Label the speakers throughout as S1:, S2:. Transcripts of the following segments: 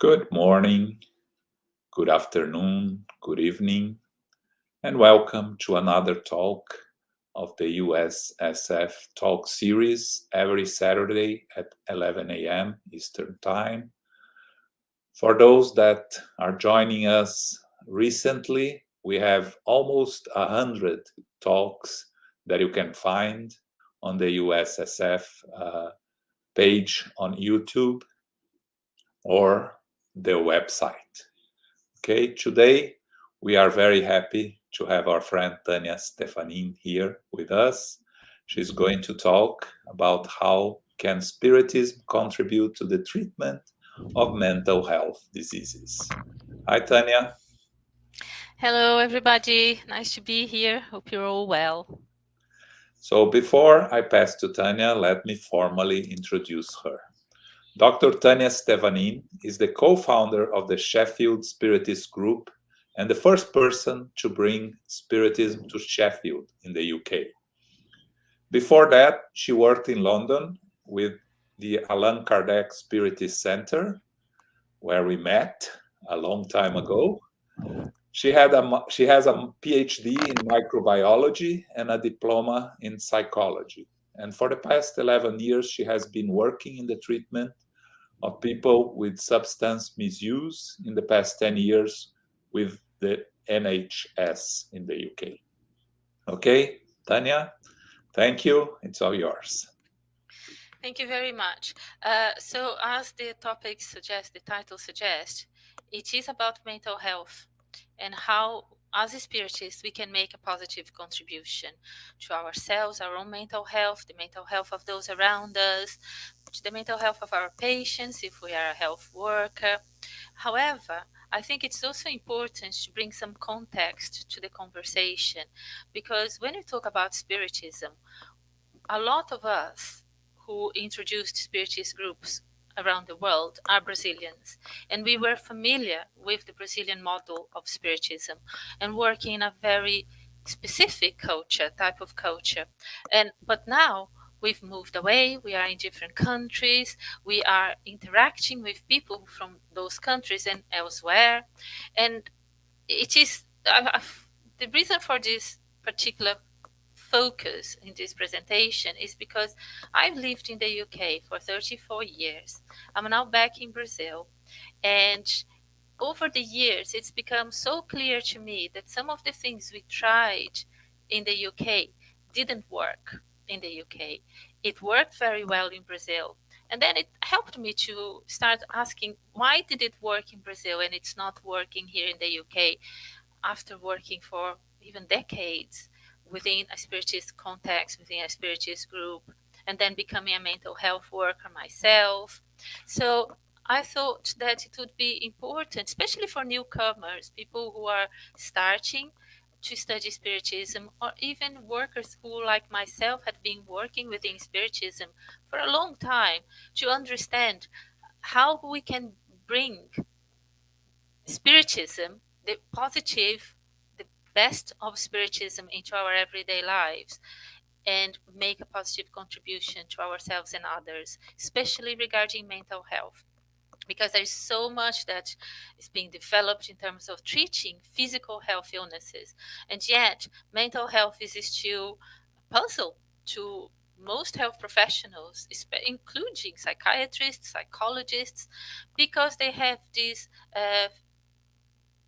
S1: Good morning, good afternoon, good evening, and welcome to another talk of the USSF Talk Series every Saturday at 11 a.m. Eastern Time. For those that are joining us recently, we have almost 100 talks that you can find on the USSF page on YouTube or the website. Okay, today we are very happy to have our friend Tania Stevanin here with us. She's going to talk about how can Spiritism contribute to the treatment of mental health diseases. Hi, Tania.
S2: Hello, everybody. Nice to be here. Hope you're all well.
S1: So before I pass to Tania, let me formally introduce her. Dr. Tania Stevanin is the co-founder of the Sheffield Spiritist Group and the first person to bring Spiritism to Sheffield in the UK. Before that, she worked in London with the Allan Kardec Spiritist Center, where we met a long time ago. She has a PhD in microbiology and a diploma in psychology. And for the past 11 years, she has been working in the treatment of people with substance misuse, in the past 10 years with the NHS in the UK. Okay, Tania, thank you. It's all yours.
S2: Thank you very much. So as the topic suggests, the title suggests, it is about mental health and how, as a spiritist, we can make a positive contribution to ourselves, our own mental health, the mental health of those around us, to the mental health of our patients, if we are a health worker. However, I think it's also important to bring some context to the conversation, because when we talk about Spiritism, a lot of us who introduced Spiritist groups around the world are Brazilians, and we were familiar with the Brazilian model of Spiritism and working in a very specific culture, type of culture. But now we've moved away, we are in different countries, we are interacting with people from those countries and elsewhere, and it is the reason for this particular focus in this presentation is because I've lived in the UK for 34 years. I'm now back in Brazil, and over the years it's become so clear to me that some of the things we tried in the UK didn't work in the UK. It worked very well in Brazil. And then it helped me to start asking, why did it work in Brazil and it's not working here in the UK? After working for even decades within a spiritist context, within a spiritist group, and then becoming a mental health worker myself. So I thought that it would be important, especially for newcomers, people who are starting to study Spiritism, or even workers who, like myself, had been working within Spiritism for a long time, to understand how we can bring Spiritism, the positive, the best of Spiritism into our everyday lives and make a positive contribution to ourselves and others, especially regarding mental health. Because there's so much that is being developed in terms of treating physical health illnesses. And yet, mental health is still a puzzle to most health professionals, including psychiatrists, psychologists, because they have this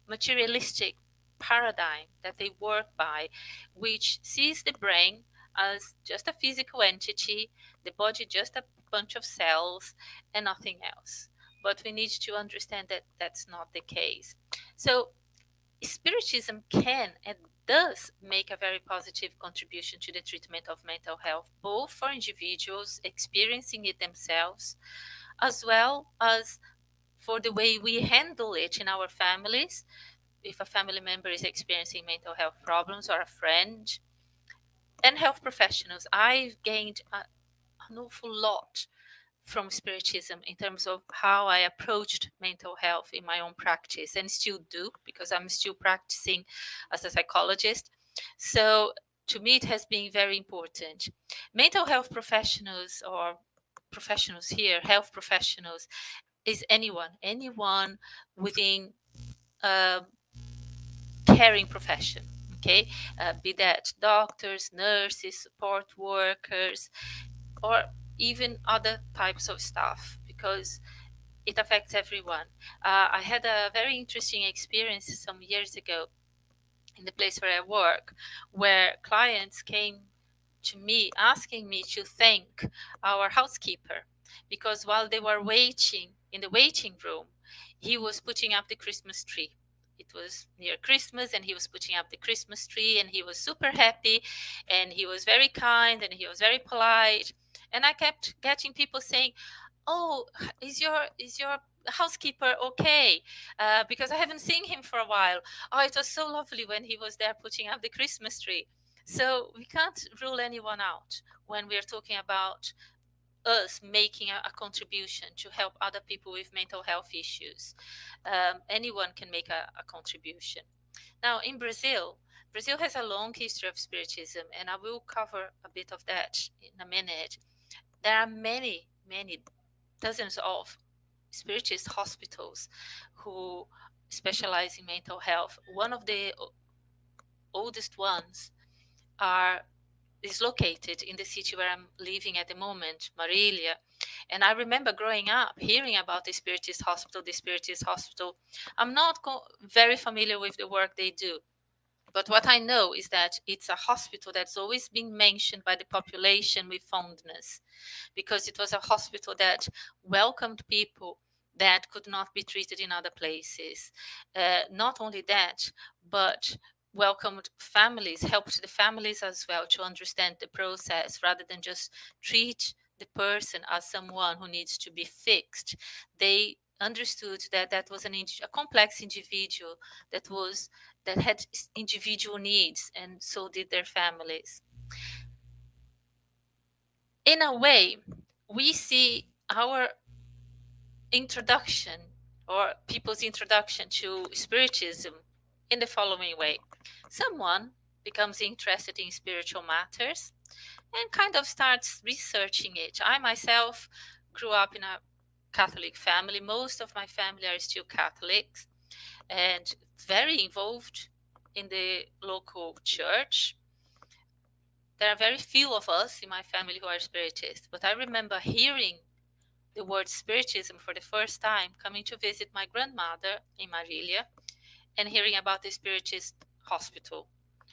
S2: materialistic paradigm that they work by, which sees the brain as just a physical entity, the body just a bunch of cells and nothing else. But we need to understand that that's not the case. So Spiritism can and does make a very positive contribution to the treatment of mental health, both for individuals experiencing it themselves, as well as for the way we handle it in our families. If a family member is experiencing mental health problems, or a friend, and health professionals, I've gained an awful lot from Spiritism in terms of how I approached mental health in my own practice, and still do, because I'm still practicing as a psychologist. So to me, it has been very important. Mental health professionals, or professionals here, health professionals, is anyone within a caring profession. Okay, be that doctors, nurses, support workers, or even other types of staff, because it affects everyone. I had a very interesting experience some years ago in the place where I work, where clients came to me asking me to thank our housekeeper, because while they were waiting in the waiting room, he was putting up the Christmas tree. It was near Christmas and he was putting up the Christmas tree, and he was super happy and he was very kind and he was very polite. And I kept getting people saying, "Oh, is your housekeeper okay? Because I haven't seen him for a while. Oh, it was so lovely when he was there putting up the Christmas tree." So we can't rule anyone out when we're talking about us making a contribution to help other people with mental health issues. Anyone can make a contribution. Now, in Brazil, Brazil has a long history of Spiritism, and I will cover a bit of that in a minute. There are many, many dozens of Spiritist hospitals who specialize in mental health. One of the oldest ones is located in the city where I'm living at the moment, Marília. And I remember growing up hearing about the Spiritist Hospital, the Spiritist Hospital. I'm not very familiar with the work they do, but what I know is that it's a hospital that's always been mentioned by the population with fondness, because it was a hospital that welcomed people that could not be treated in other places. Not only that, but welcomed families, helped the families as well to understand the process rather than just treat the person as someone who needs to be fixed. They understood that that was a complex individual that had individual needs, and so did their families. In a way, we see our introduction, or people's introduction to Spiritism, in the following way. Someone becomes interested in spiritual matters and kind of starts researching it. I myself grew up in a Catholic family. Most of my family are still Catholics and very involved in the local church. There are very few of us in my family who are Spiritists, but I remember hearing the word Spiritism for the first time coming to visit my grandmother in Marília, and hearing about the Spiritist hospital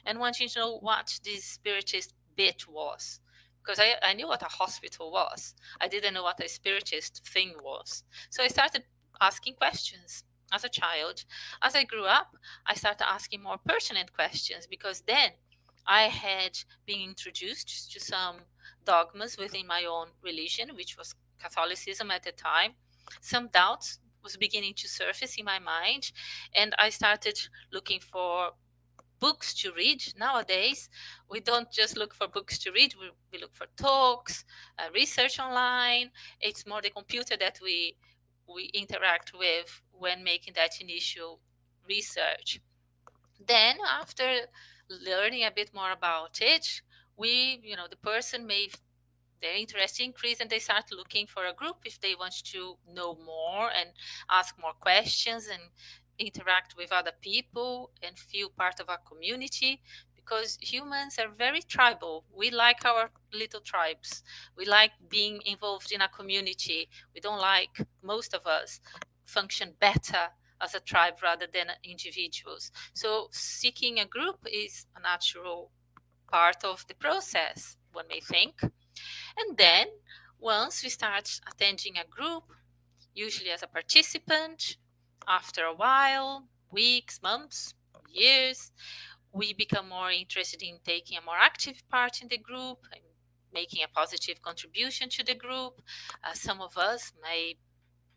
S2: and wanting to know what this Spiritist bit was. Because I knew what a hospital was. I didn't know what a Spiritist thing was. So I started asking questions as a child. As I grew up, I started asking more pertinent questions, because then I had been introduced to some dogmas within my own religion, which was Catholicism at the time. Some doubts was beginning to surface in my mind, and I started looking for books to read. Nowadays, we don't just look for books to read, we look for talks, research online. It's more the computer that we interact with when making that initial research. Then, after learning a bit more about it, the person may their interest increase, and they start looking for a group if they want to know more and ask more questions and interact with other people and feel part of a community, because humans are very tribal. We like our little tribes. We like being involved in a community. We don't like, most of us function better as a tribe rather than individuals. So seeking a group is a natural part of the process, one may think. And then, once we start attending a group, usually as a participant, after a while, weeks, months, years, we become more interested in taking a more active part in the group and making a positive contribution to the group. Some of us may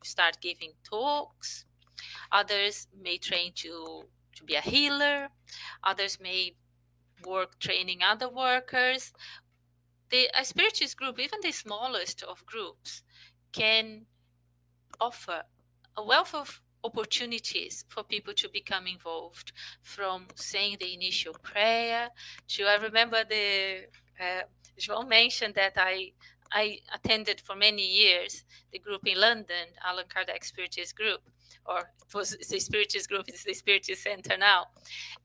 S2: start giving talks. Others may train to be a healer. Others may work training other workers. A Spiritist group, even the smallest of groups, can offer a wealth of opportunities for people to become involved, from saying the initial prayer to, I remember João mentioned that I I attended for many years the group in London, Allan Kardec Spiritist Group, or it was the Spiritist Group, it's the Spiritist Center now.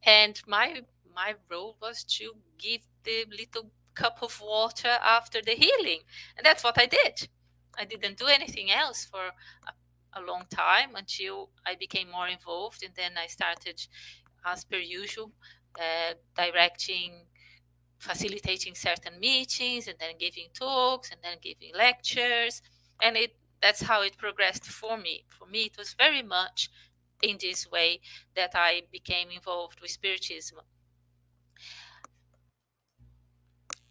S2: And my role was to give the little cup of water after the healing, and that's what I did. I didn't do anything else for a long time until I became more involved, and then I started, as per usual, directing, facilitating certain meetings, and then giving talks, and then giving lectures, and that's how it progressed for me. For me, it was very much in this way that I became involved with Spiritism.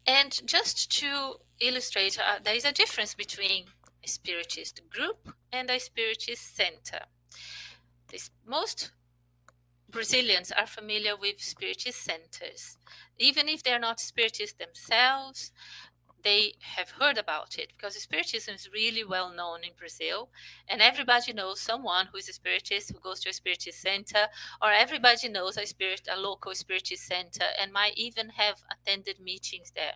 S2: And just to illustrate, there is a difference between a Spiritist group and a Spiritist center. Most Brazilians are familiar with Spiritist centers. Even if they're not Spiritists themselves, they have heard about it, because Spiritism is really well known in Brazil, and everybody knows someone who is a Spiritist who goes to a Spiritist center, or everybody knows a local Spiritist center, and might even have attended meetings there.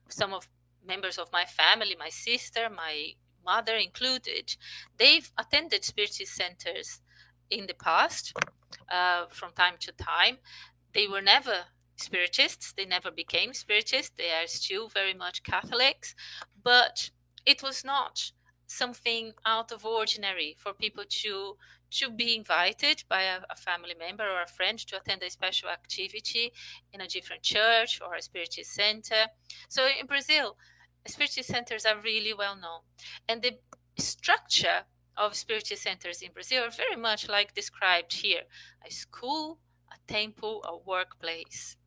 S2: Some of members of my family, my sister, my mother included, they've attended Spiritist centers in the past, from time to time. They were never Spiritists, they never became Spiritists, they are still very much Catholics, but it was not something out of ordinary for people to be invited by a family member or a friend to attend a special activity in a different church or a Spiritist center. So in Brazil, Spiritist centers are really well known, and the structure of Spiritist centers in Brazil are very much like described here: a school, a temple, a workplace.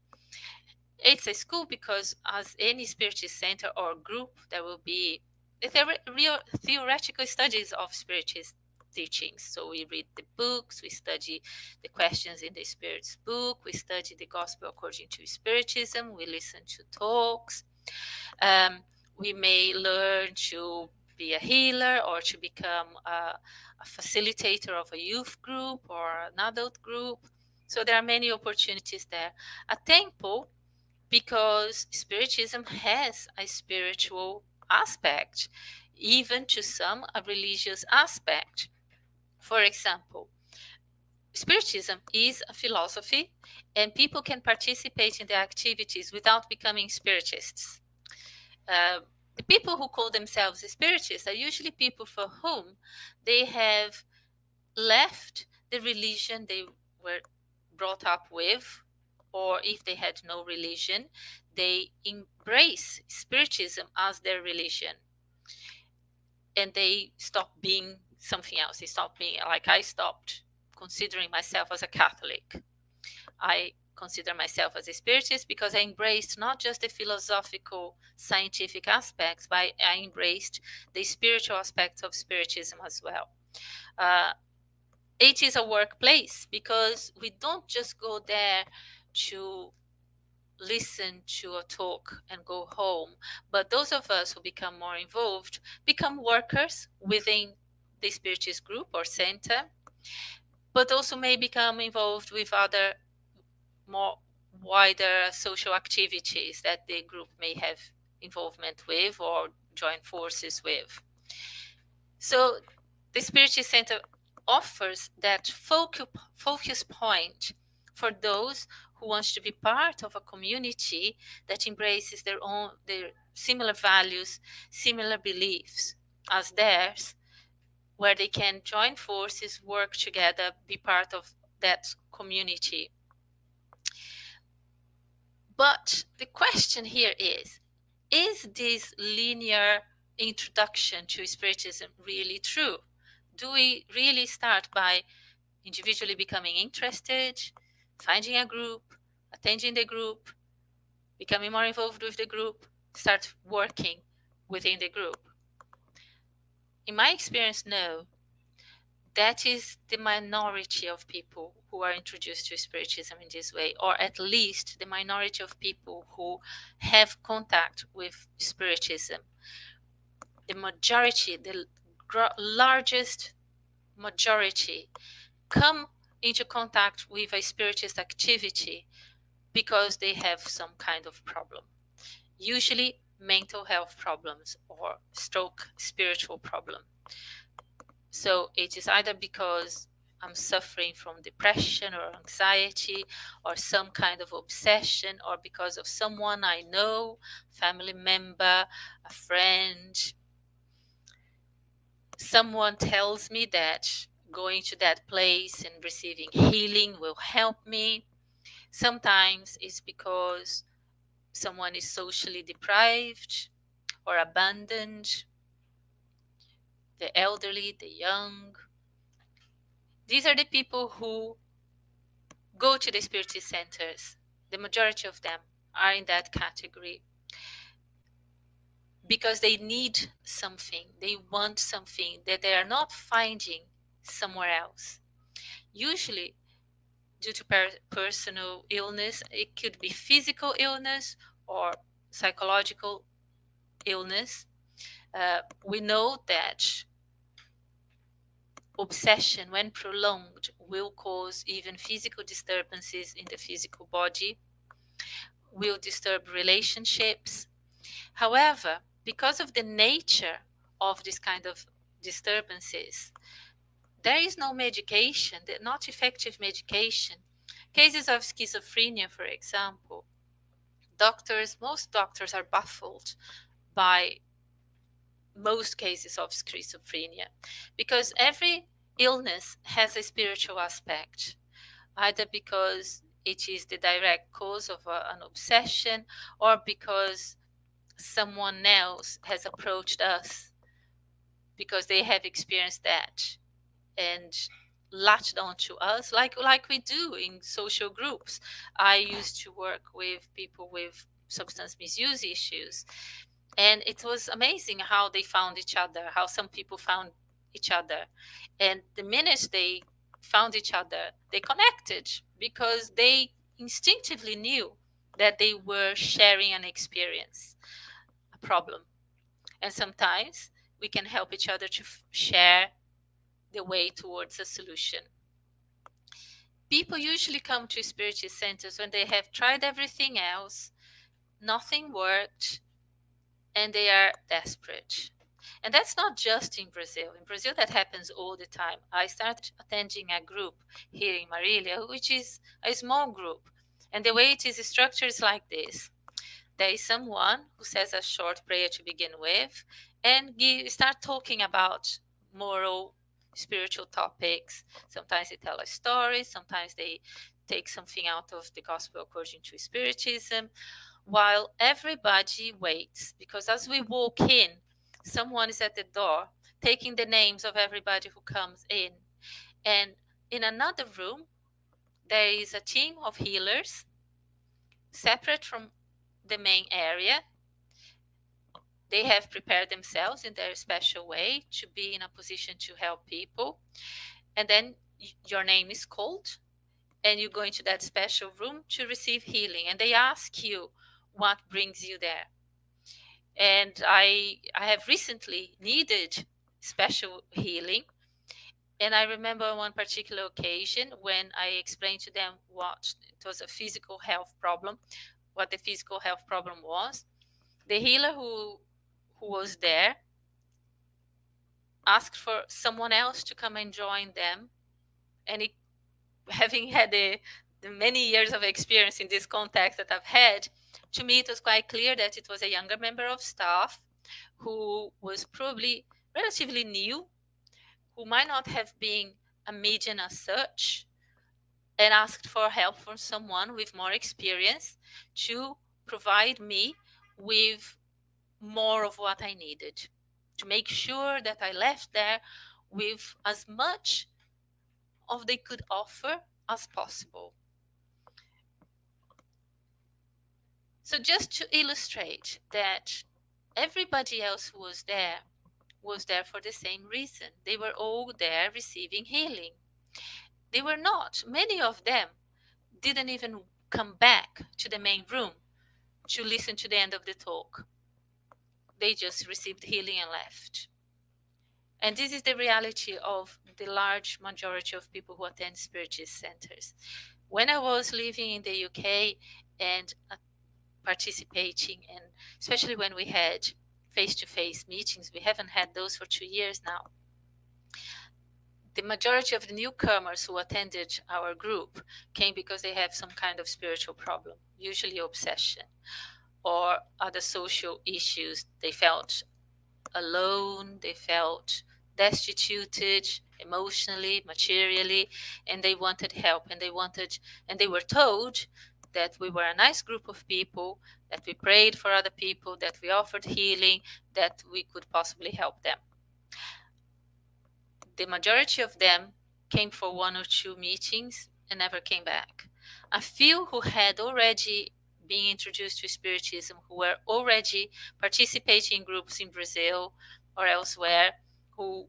S2: It's a school because, as any Spiritist center or group, there will be real theoretical studies of Spiritist teachings. So we read the books, we study the questions in the Spirit's book, we study the Gospel according to Spiritism, we listen to talks. We may learn to be a healer or to become a facilitator of a youth group or an adult group. So there are many opportunities there. A temple, because Spiritism has a spiritual aspect, even to some a religious aspect. For example, Spiritism is a philosophy, and people can participate in the activities without becoming Spiritists. The people who call themselves Spiritists are usually people for whom they have left the religion they were brought up with, or if they had no religion, they embrace Spiritism as their religion, and they stop being something else. They stop being, like I stopped considering myself as a Catholic. I consider myself as a Spiritist because I embraced not just the philosophical, scientific aspects, but I embraced the spiritual aspects of Spiritism as well. It is a workplace because we don't just go there to listen to a talk and go home, but those of us who become more involved become workers within the Spiritist group or center, but also may become involved with other more wider social activities that the group may have involvement with or join forces with. So the Spiritist Center offers that focus point for those who want to be part of a community that embraces their similar values, similar beliefs as theirs, where they can join forces, work together, be part of that community. But the question here is this linear introduction to Spiritism really true? Do we really start by individually becoming interested, finding a group, attending the group, becoming more involved with the group, start working within the group? In my experience, no. That is the minority of people who are introduced to Spiritism in this way, or at least the minority of people who have contact with Spiritism. The majority, the largest majority, come into contact with a Spiritist activity because they have some kind of problem. Usually mental health problems or stroke spiritual problem. So it is either because I'm suffering from depression or anxiety or some kind of obsession, or because of someone I know, family member, a friend. Someone tells me that going to that place and receiving healing will help me. Sometimes it's because someone is socially deprived or abandoned, the elderly, the young. These are the people who go to the spiritist centers. The majority of them are in that category because they need something, they want something that they are not finding somewhere else. Usually, due to personal illness, it could be physical illness or psychological illness. We know that obsession, when prolonged, will cause even physical disturbances in the physical body, will disturb relationships. However, because of the nature of this kind of disturbances, there is no medication, not effective medication. Cases of schizophrenia, for example, most doctors are baffled by most cases of schizophrenia because every illness has a spiritual aspect, either because it is the direct cause of an obsession or because someone else has approached us because they have experienced that and latched onto us like we do in social groups. I used to work with people with substance misuse issues, and it was amazing how they found each other, how some people found each other, and the minute they found each other they connected because they instinctively knew that they were sharing an experience, a problem. And sometimes we can help each other to share the way towards a solution. People usually come to spiritist centers when they have tried everything else, nothing worked, and they are desperate. And that's not just in Brazil. In Brazil, that happens all the time. I started attending a group here in Marília, which is a small group. And the way it is structured is like this. There is someone who says a short prayer to begin with and start talking about moral, spiritual topics. Sometimes they tell a story, sometimes they take something out of the gospel according to Spiritism, while everybody waits, because as we walk in, someone is at the door taking the names of everybody who comes in. And in another room, there is a team of healers separate from the main area. They have prepared themselves in their special way to be in a position to help people. And then your name is called and you go into that special room to receive healing. And they ask you what brings you there. And I have recently needed special healing. And I remember on one particular occasion when I explained to them what it was, a physical health problem, what the physical health problem was. The healer who was there asked for someone else to come and join them. And having had the many years of experience in this context that I've had, to me it was quite clear that it was a younger member of staff who was probably relatively new, who might not have been a medium as such, and asked for help from someone with more experience to provide me with more of what I needed, to make sure that I left there with as much of they could offer as possible. So just to illustrate that everybody else who was there for the same reason. They were all there receiving healing. They were not, many of them didn't even come back to the main room to listen to the end of the talk. They just received healing and left. And this is the reality of the large majority of people who attend Spiritist centers. When I was living in the UK and participating, and especially when we had face-to-face meetings. We haven't had those for 2 years now. The majority of the newcomers who attended our group came because they have some kind of spiritual problem, usually obsession or other social issues. They felt alone, they felt destituted emotionally, materially, and they wanted help, and they were told that we were a nice group of people, that we prayed for other people, that we offered healing, that we could possibly help them. The majority of them came for 1 or 2 meetings and never came back. A few who had already been introduced to Spiritism, who were already participating in groups in Brazil or elsewhere, who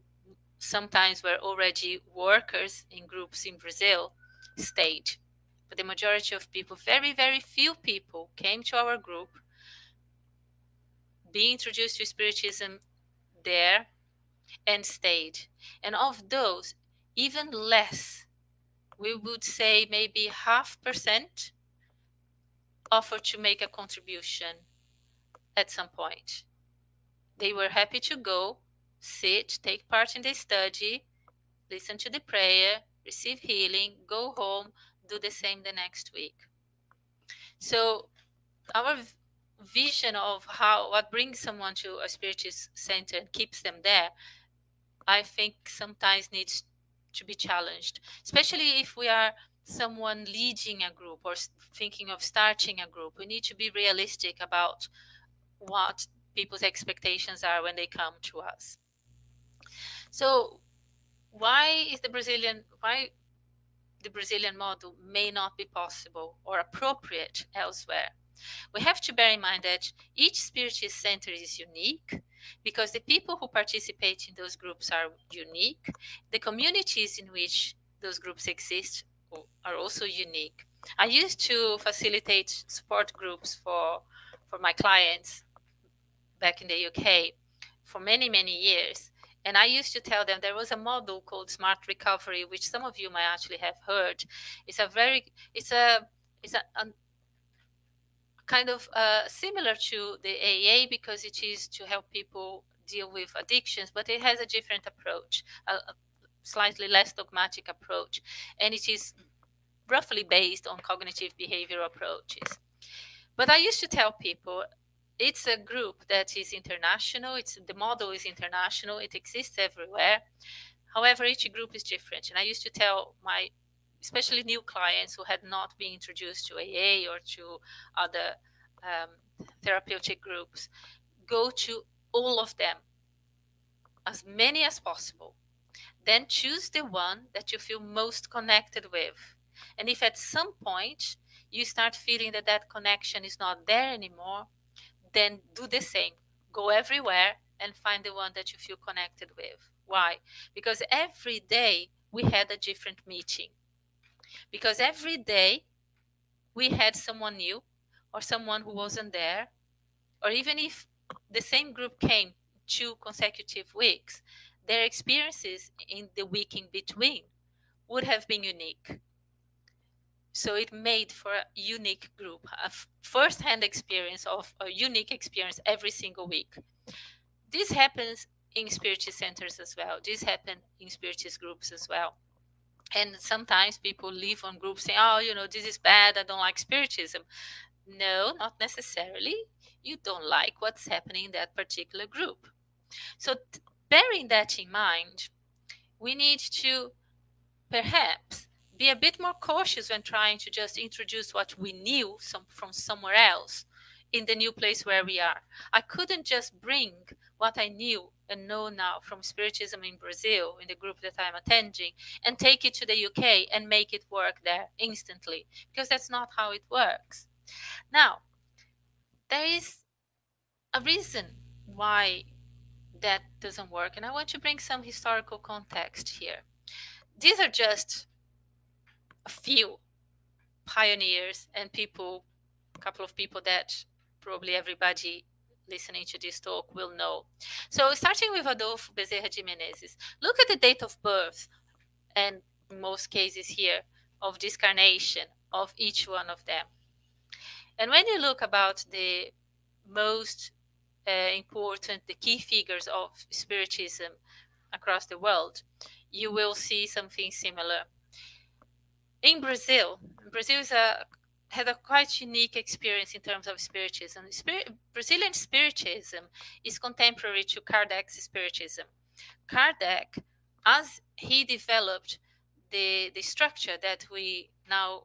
S2: sometimes were already workers in groups in Brazil, stayed. But the majority of people, very, very few people, came to our group, being introduced to Spiritism there, and stayed. And of those, even less, we would say maybe 0.5%, offered to make a contribution at some point. They were happy to go, sit, take part in the study, listen to the prayer, receive healing, go home, do the same the next week. So our vision of what brings someone to a Spiritist center and keeps them there, I think sometimes needs to be challenged, especially if we are someone leading a group or thinking of starting a group. We need to be realistic about what people's expectations are when they come to us. So why the Brazilian model may not be possible or appropriate elsewhere? We have to bear in mind that each Spiritist center is unique because the people who participate in those groups are unique. The communities in which those groups exist are also unique. I used to facilitate support groups for my clients back in the UK for many, many years. And I used to tell them there was a model called Smart Recovery, which some of you might actually have heard. It's a kind of similar to the AA because it is to help people deal with addictions, but it has a different approach, a slightly less dogmatic approach, and it is roughly based on cognitive behavioral approaches. But I used to tell people it's a group that is international. The model is international. It exists everywhere. However, each group is different. And I used to tell my especially new clients who had not been introduced to AA or to other therapeutic groups, go to all of them, as many as possible. Then choose the one that you feel most connected with. And if at some point you start feeling that that connection is not there anymore, then do the same. Go everywhere and find the one that you feel connected with. Why? Because every day we had a different meeting. Because every day we had someone new or someone who wasn't there, or even if the same group came 2 consecutive weeks, their experiences in the week in between would have been unique. So it made for a unique group, a first-hand experience of a unique experience every single week. This happens in Spiritist centers as well. This happens in Spiritist groups as well. And sometimes people leave on groups saying, oh, this is bad, I don't like Spiritism. No, not necessarily. You don't like what's happening in that particular group. So bearing that in mind, we need to perhaps be a bit more cautious when trying to just introduce what we knew from somewhere else in the new place where we are. I couldn't just bring what I knew and know now from Spiritism in Brazil, in the group that I'm attending, and take it to the UK and make it work there instantly, because that's not how it works. Now, there is a reason why that doesn't work, and I want to bring some historical context here. These are just a few pioneers and a couple of people that probably everybody listening to this talk will know. So starting with Adolfo Bezerra de Menezes, look at the date of birth, and in most cases here, of discarnation of each one of them. And when you look about the most important, the key figures of Spiritism across the world, you will see something similar. In Brazil, Brazil had a quite unique experience in terms of Spiritism. Brazilian Spiritism is contemporary to Kardec's Spiritism. Kardec, as he developed the structure that we now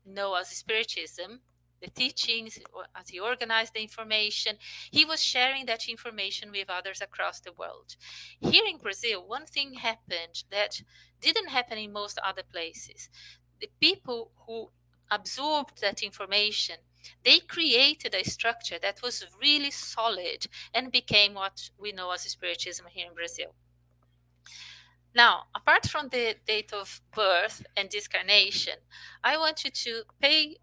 S2: know as Spiritism, the teachings, as he organized the information, he was sharing that information with others across the world. Here in Brazil, one thing happened that didn't happen in most other places. The people who absorbed that information, they created a structure that was really solid and became what we know as Spiritism here in Brazil. Now, apart from the date of birth and discarnation, I want you to pay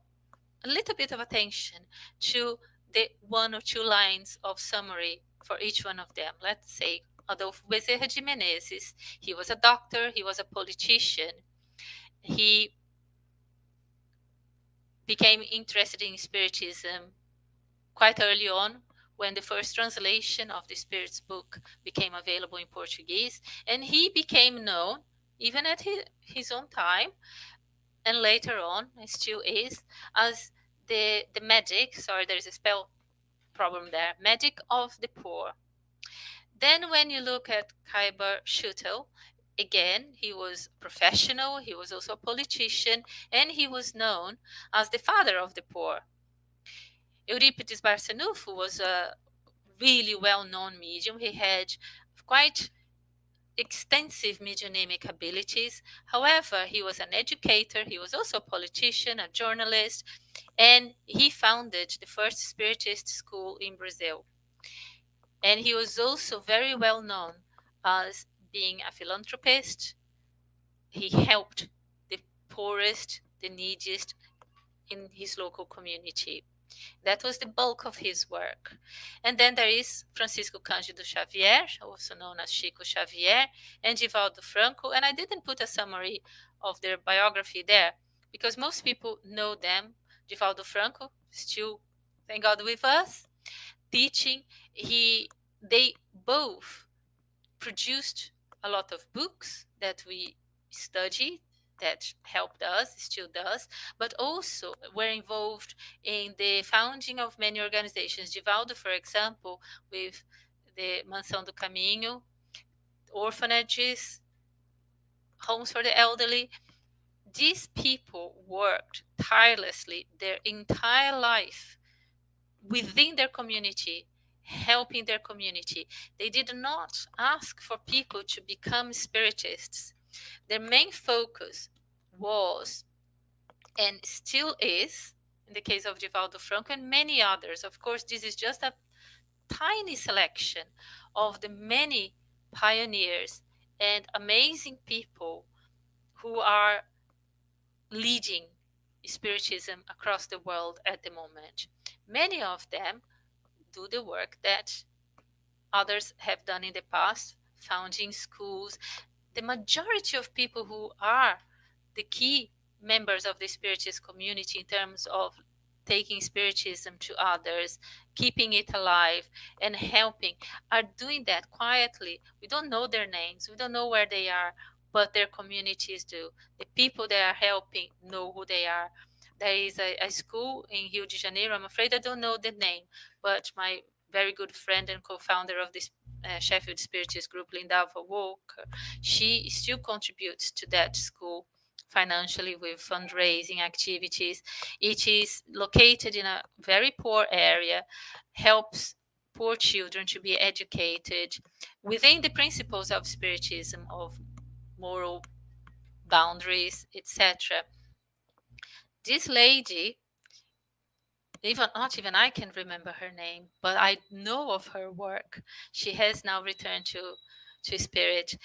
S2: a little bit of attention to the one or two lines of summary for each one of them. Let's say Adolfo Bezerra de Menezes, he was a doctor, he was a politician, he became interested in Spiritism quite early on when the first translation of the Spirit's book became available in Portuguese, and he became known, even at his own time, and later on, still is, as the medic, sorry, there's a spell problem there, medic of the poor. Then when you look at Khyber Schutel, again, he was professional, he was also a politician, and he was known as the father of the poor. Euripides Barçanufo was a really well-known medium. He had quite extensive mediuminic abilities. However, he was an educator, he was also a politician, a journalist, and he founded the first Spiritist school in Brazil. And he was also very well known as being a philanthropist. He helped the poorest, the neediest in his local community. That was the bulk of his work. And then there is Francisco Cândido Xavier, also known as Chico Xavier, and Divaldo Franco. And I didn't put a summary of their biography there because most people know them. Divaldo Franco, still, thank God, with us, teaching. They both produced a lot of books that we study, that helped us, still does, but also were involved in the founding of many organizations. Divaldo, for example, with the Mansão do Caminho, orphanages, homes for the elderly. These people worked tirelessly their entire life within their community, helping their community. They did not ask for people to become spiritists. Their main focus was, and still is, in the case of Divaldo Franco and many others. Of course, this is just a tiny selection of the many pioneers and amazing people who are leading Spiritism across the world at the moment. Many of them do the work that others have done in the past, founding schools. The majority of people who are the key members of the Spiritist community in terms of taking Spiritism to others, keeping it alive, and helping are doing that quietly. We don't know their names, we don't know where they are, but their communities do. The people they are helping know who they are. There is a school in Rio de Janeiro, I'm afraid I don't know the name, but my very good friend and co-founder of this Sheffield Spiritist Group, Lindalva Walker, she still contributes to that school financially with fundraising activities. It is located in a very poor area, helps poor children to be educated within the principles of Spiritism, of moral boundaries, etc. This lady, not even I can remember her name, but I know of her work. She has now returned to spirit,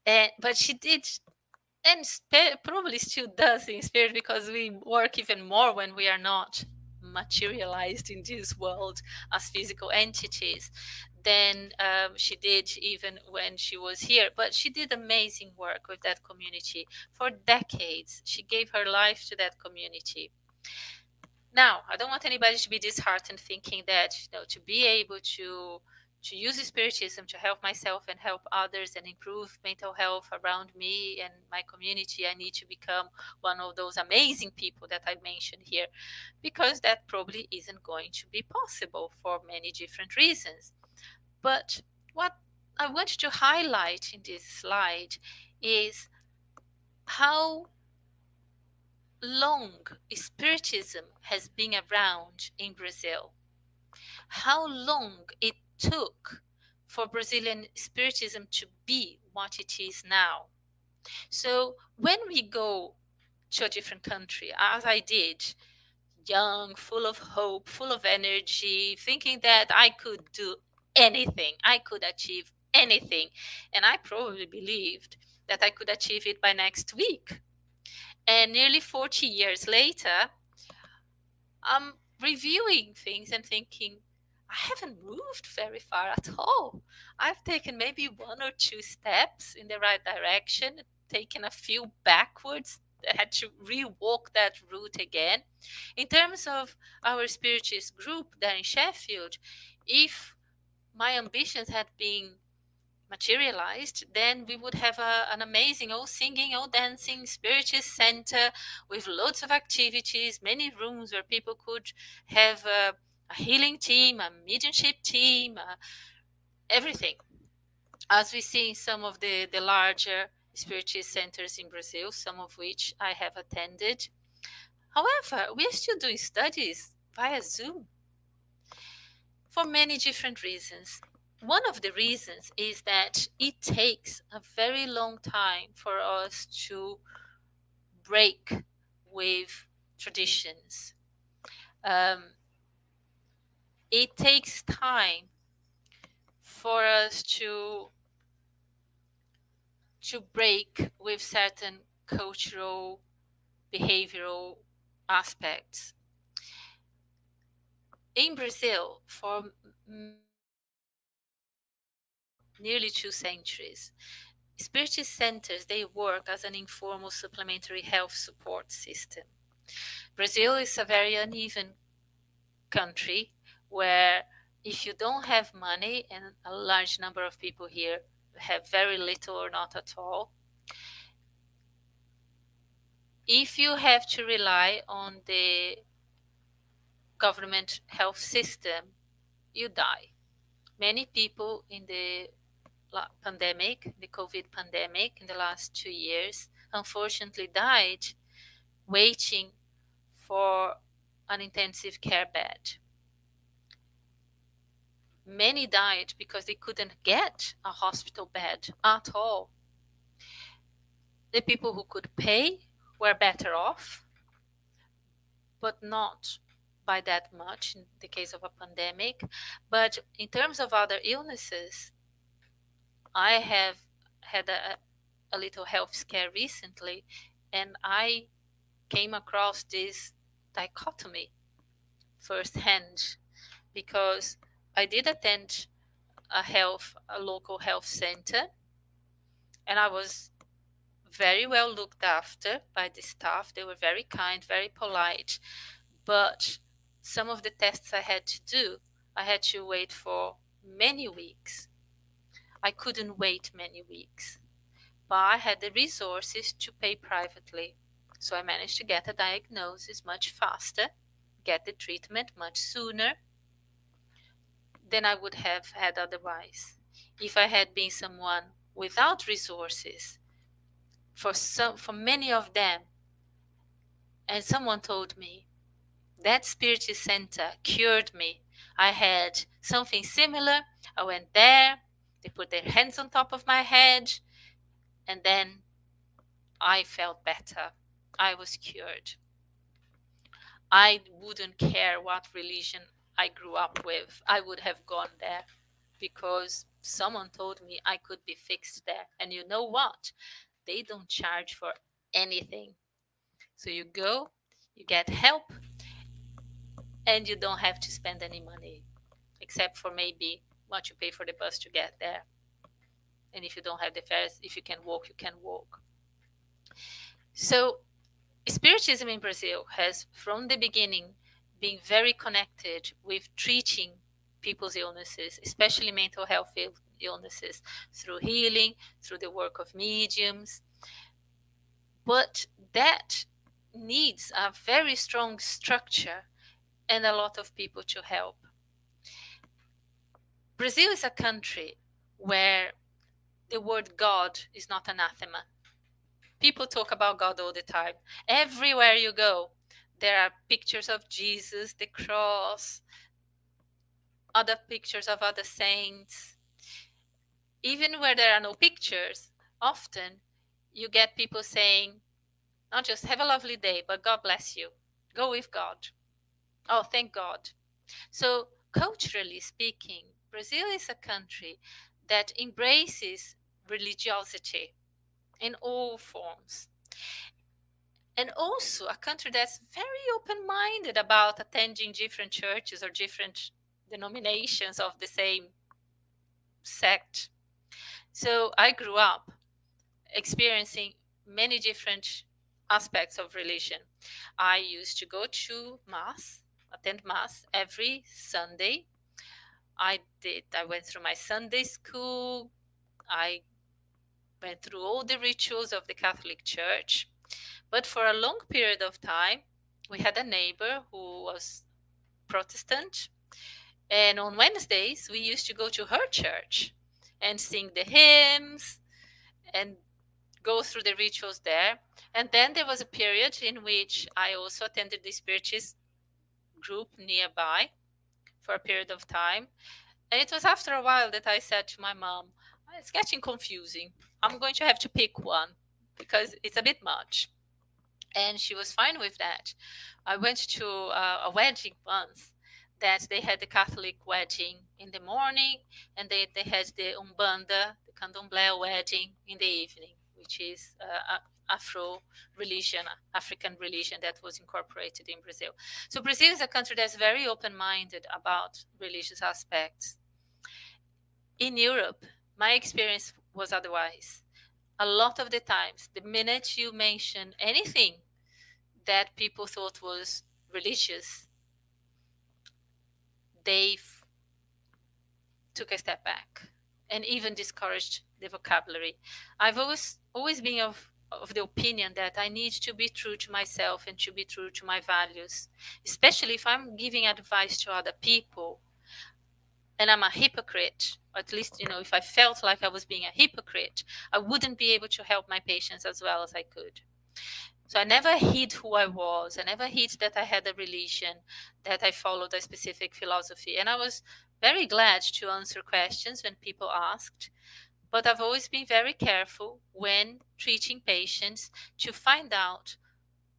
S2: but she did, and probably still does in spirit, because we work even more when we are not materialized in this world as physical entities than she did even when she was here. But she did amazing work with that community for decades. She gave her life to that community. Now, I don't want anybody to be disheartened thinking that, to be able to use spiritism to help myself and help others and improve mental health around me and my community, I need to become one of those amazing people that I mentioned here, because that probably isn't going to be possible for many different reasons. But what I want to highlight in this slide is how long Spiritism has been around in Brazil, how long it took for Brazilian Spiritism to be what it is now. So when we go to a different country, as I did, young, full of hope, full of energy, thinking that I could do anything, I could achieve anything, and I probably believed that I could achieve it by next week. And nearly 40 years later, I'm reviewing things and thinking, I haven't moved very far at all. I've taken maybe one or two steps in the right direction, taken a few backwards. I had to rewalk that route again. In terms of our Spiritist group there in Sheffield, if my ambitions had been materialized, then we would have an amazing all singing, all dancing Spiritist center with lots of activities, many rooms where people could have a healing team, a mediumship team, everything. As we see in some of the larger Spiritist centers in Brazil, some of which I have attended. However, we are still doing studies via Zoom for many different reasons. One of the reasons is that it takes a very long time for us to break with traditions. Um, it takes time for us to break with certain cultural, behavioral aspects. In Brazil, for nearly 2 centuries, Spiritist centers, they work as an informal supplementary health support system. Brazil is a very uneven country where if you don't have money, and a large number of people here have very little or not at all, if you have to rely on the government health system, you die. Many people in the pandemic, the COVID pandemic, in the last 2 years, unfortunately died waiting for an intensive care bed. Many died because they couldn't get a hospital bed at all. The people who could pay were better off, but not by that much in the case of a pandemic. But in terms of other illnesses, I have had a little health scare recently, and I came across this dichotomy firsthand, because I did attend a local health center, and I was very well looked after by the staff. They were very kind, very polite, but some of the tests I had to do, I had to wait for many weeks. I couldn't wait many weeks, but I had the resources to pay privately. So I managed to get a diagnosis much faster, get the treatment much sooner than I would have had otherwise. If I had been someone without resources, for many of them, and someone told me, that Spiritist Center cured me. I had something similar. I went there, they put their hands on top of my head, and then I felt better. I was cured. I wouldn't care what religion I grew up with. I would have gone there because someone told me I could be fixed there. And you know what? They don't charge for anything. So you go, you get help, and you don't have to spend any money, except for maybe what you pay for the bus to get there. And if you don't have the fares, if you can walk, you can walk. So Spiritism in Brazil has, from the beginning, being very connected with treating people's illnesses, especially mental health illnesses, through healing, through the work of mediums. But that needs a very strong structure and a lot of people to help. Brazil is a country where the word God is not anathema. People talk about God all the time. Everywhere you go, there are pictures of Jesus, the cross, other pictures of other saints. Even where there are no pictures, often you get people saying, not just have a lovely day, but God bless you. Go with God. Oh, thank God. So, culturally speaking, Brazil is a country that embraces religiosity in all forms. And also a country that's very open-minded about attending different churches or different denominations of the same sect. So I grew up experiencing many different aspects of religion. I used to go to Mass, attend Mass every Sunday. I went through my Sunday school. I went through all the rituals of the Catholic Church. But for a long period of time, we had a neighbor who was Protestant. And on Wednesdays, we used to go to her church and sing the hymns and go through the rituals there. And then there was a period in which I also attended the Spiritist group nearby for a period of time. And it was after a while that I said to my mom, it's getting confusing. I'm going to have to pick one because it's a bit much. And she was fine with that. I went to a wedding once that they had the Catholic wedding in the morning, and they had the Umbanda, the Candomblé wedding in the evening, which is Afro religion, African religion that was incorporated in Brazil. So Brazil is a country that's very open-minded about religious aspects. In Europe, my experience was otherwise. A lot of the times, the minute you mention anything that people thought was religious, they took a step back and even discouraged the vocabulary. I've always been of the opinion that I need to be true to myself and to be true to my values, especially if I'm giving advice to other people and I'm a hypocrite, or at least, if I felt like I was being a hypocrite, I wouldn't be able to help my patients as well as I could. So I never hid who I was. I never hid that I had a religion, that I followed a specific philosophy. And I was very glad to answer questions when people asked. But I've always been very careful when treating patients to find out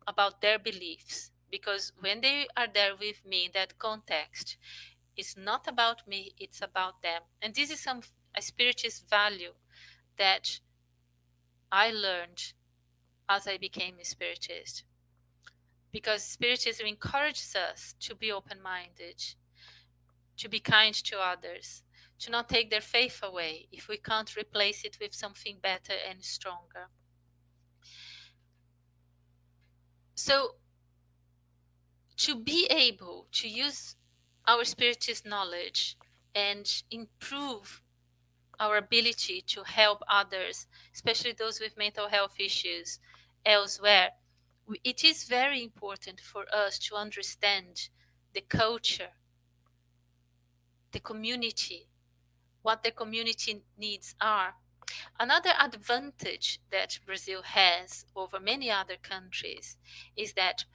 S2: about their beliefs. Because when they are there with me in that context, it's not about me, it's about them. And this is a spiritist value that I learned as I became a spiritist. Because Spiritism encourages us to be open-minded, to be kind to others, to not take their faith away if we can't replace it with something better and stronger. So, to be able to use our Spiritist knowledge and improve our ability to help others, especially those with mental health issues elsewhere, it is very important for us to understand the culture, the community, what the community needs are. Another advantage that Brazil has over many other countries is that,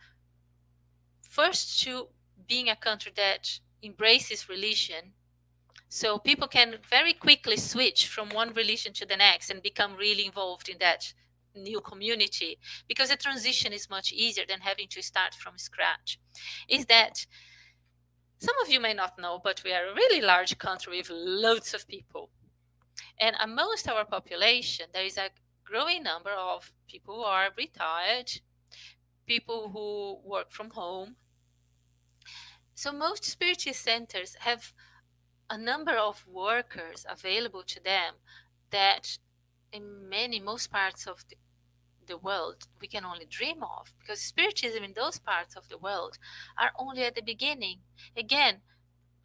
S2: first, to being a country that embraces religion, so people can very quickly switch from one religion to the next and become really involved in that new community, because the transition is much easier than having to start from scratch, is that some of you may not know, but we are a really large country with loads of people. And amongst our population, there is a growing number of people who are retired, people who work from home. So most Spiritist centers have a number of workers available to them that in most parts of the world we can only dream of, because spiritism in those parts of the world are only at the beginning. Again,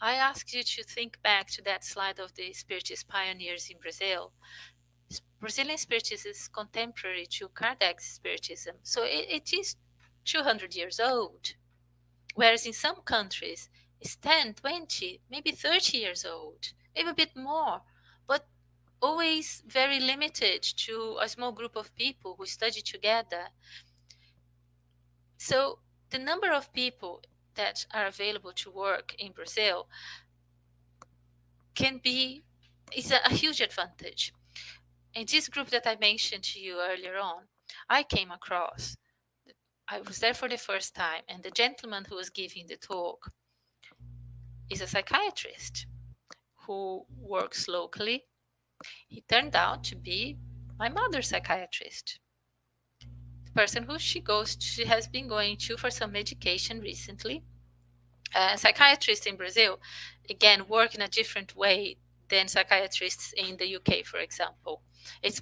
S2: I ask you to think back to that slide of the Spiritist pioneers in Brazil. Brazilian Spiritism is contemporary to Kardec's Spiritism, so it is 200 years old, whereas in some countries it's 10, 20, maybe 30 years old, maybe a bit more, but always very limited to a small group of people who study together. So the number of people that are available to work in Brazil is a huge advantage. In this group that I mentioned to you earlier on, I came across, I was there for the first time, and the gentleman who was giving the talk is a psychiatrist who works locally. He turned out to be my mother's psychiatrist, the person who she has been going to for some medication recently. Psychiatrists in Brazil, again, work in a different way than psychiatrists in the UK, for example. It's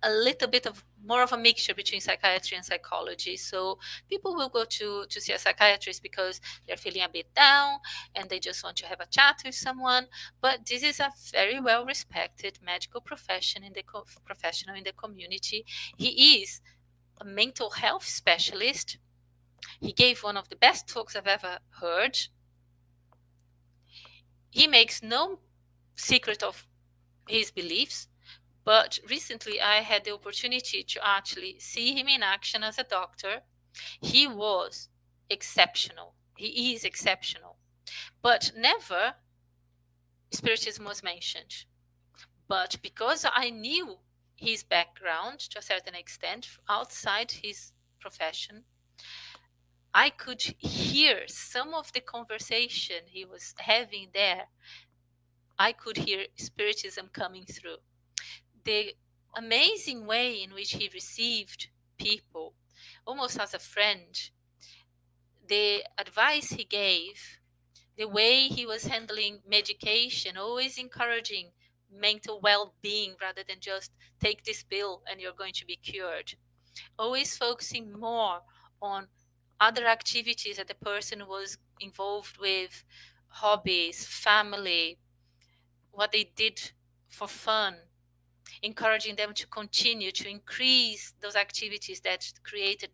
S2: a little bit of more of a mixture between psychiatry and psychology. So people will go to see a psychiatrist because they're feeling a bit down and they just want to have a chat with someone. But this is a very well respected medical professional in the community. He is a mental health specialist. He gave one of the best talks I've ever heard. He makes no secret of his beliefs, but recently I had the opportunity to actually see him in action as a doctor. He was exceptional. He is exceptional. But never Spiritism was mentioned. But because I knew his background to a certain extent outside his profession, I could hear some of the conversation he was having there. I could hear Spiritism coming through. The amazing way in which he received people, almost as a friend, the advice he gave, the way he was handling medication, always encouraging mental well-being rather than just take this pill and you're going to be cured. Always focusing more on other activities that the person was involved with, hobbies, family, what they did for fun, encouraging them to continue to increase those activities that created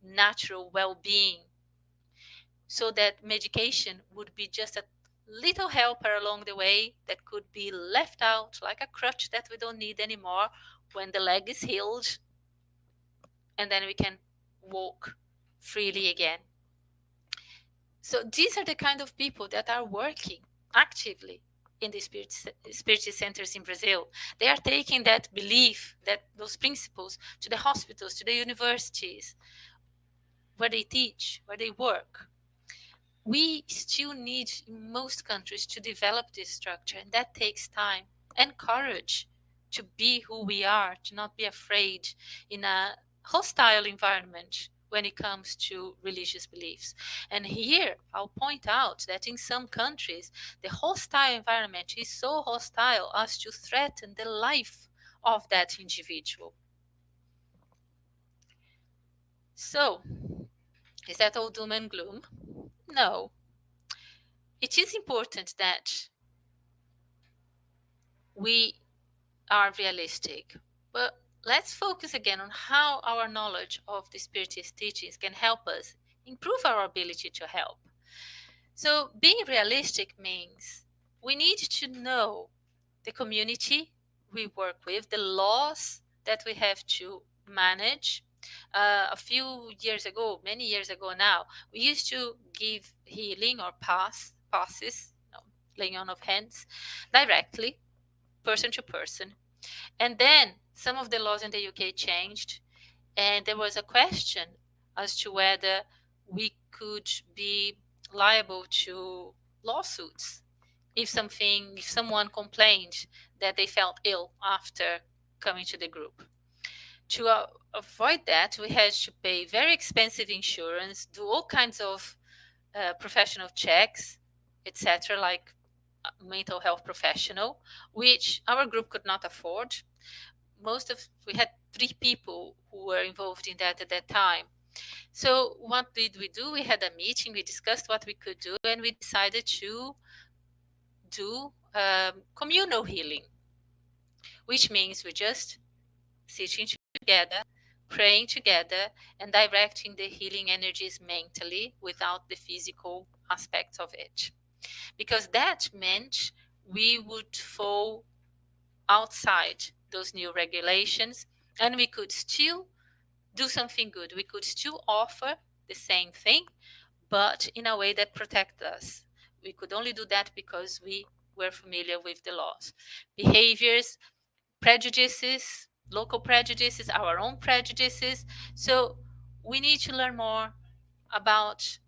S2: natural well-being, so that medication would be just a little helper along the way that could be left out like a crutch that we don't need anymore when the leg is healed, and then we can walk freely again. So these are the kind of people that are working actively in the Spiritist centers in Brazil. They are taking that belief, those principles to the hospitals, to the universities, where they teach, where they work. We still need, in most countries, to develop this structure, and that takes time and courage to be who we are, to not be afraid in a hostile environment when it comes to religious beliefs. And here I'll point out that in some countries the hostile environment is so hostile as to threaten the life of that individual. So, is that all doom and gloom? No. It is important that we are realistic, but let's focus again on how our knowledge of the Spiritist teachings can help us improve our ability to help. So being realistic means we need to know the community we work with, the laws that we have to manage. A few years ago, many years ago now, we used to give healing or passes, laying on of hands, directly, person to person. And then some of the laws in the UK changed, and there was a question as to whether we could be liable to lawsuits if someone complained that they felt ill after coming to the group. To avoid that, we had to pay very expensive insurance, do all kinds of professional checks, etc., like a mental health professional, which our group could not afford. we had 3 people who were involved in that at that time. So what did we do? We had a meeting, we discussed what we could do, and we decided to do communal healing, which means we just sitting together, praying together, and directing the healing energies mentally without the physical aspects of it. Because that meant we would fall outside those new regulations and we could still do something good. We could still offer the same thing, but in a way that protects us. We could only do that because we were familiar with the laws. Behaviors, prejudices, local prejudices, our own prejudices. So we need to learn more about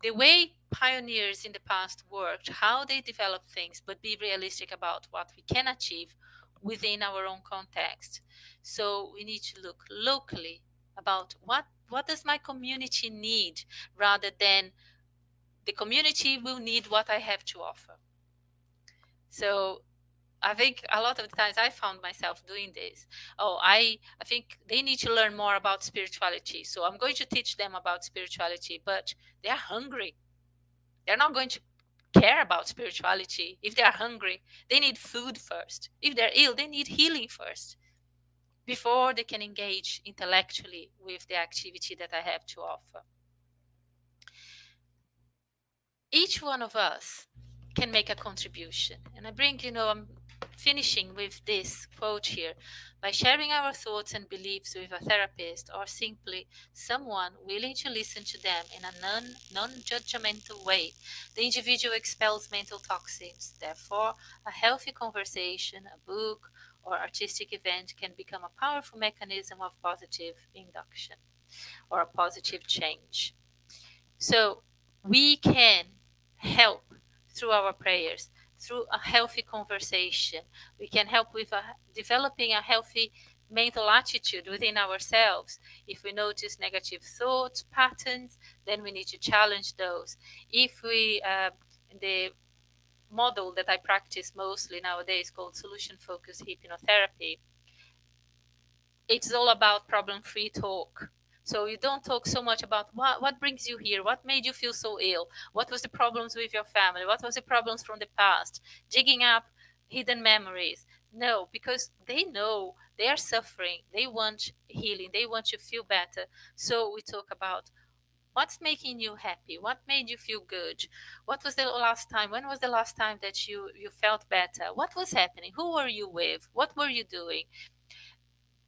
S2: the way pioneers in the past worked, how they developed things, but be realistic about what we can achieve within our own context. So we need to look locally about what does my community need, rather than the community will need what I have to offer. So I think a lot of the times I found myself doing this. Oh, I think they need to learn more about spirituality. So I'm going to teach them about spirituality, but they are hungry. They're not going to care about spirituality. If they are hungry, they need food first. If they're ill, they need healing first before they can engage intellectually with the activity that I have to offer. Each one of us can make a contribution. And I bring, I'm finishing with this quote here. By sharing our thoughts and beliefs with a therapist or simply someone willing to listen to them in a non-judgmental way, the individual expels mental toxins. Therefore, a healthy conversation, a book, or artistic event can become a powerful mechanism of positive induction or a positive change. So we can help through our prayers, through a healthy conversation. We can help with developing a healthy mental attitude within ourselves. If we notice negative thoughts, patterns, then we need to challenge those. If we, the model that I practice mostly nowadays called solution-focused hypnotherapy, it's all about problem-free talk. So you don't talk so much about what brings you here, what made you feel so ill, what was the problems with your family, what was the problems from the past, digging up hidden memories. No, because they know they are suffering, they want healing, they want to feel better. So we talk about what's making you happy, what made you feel good, what was the last time, when was the last time that you felt better, what was happening, who were you with, what were you doing.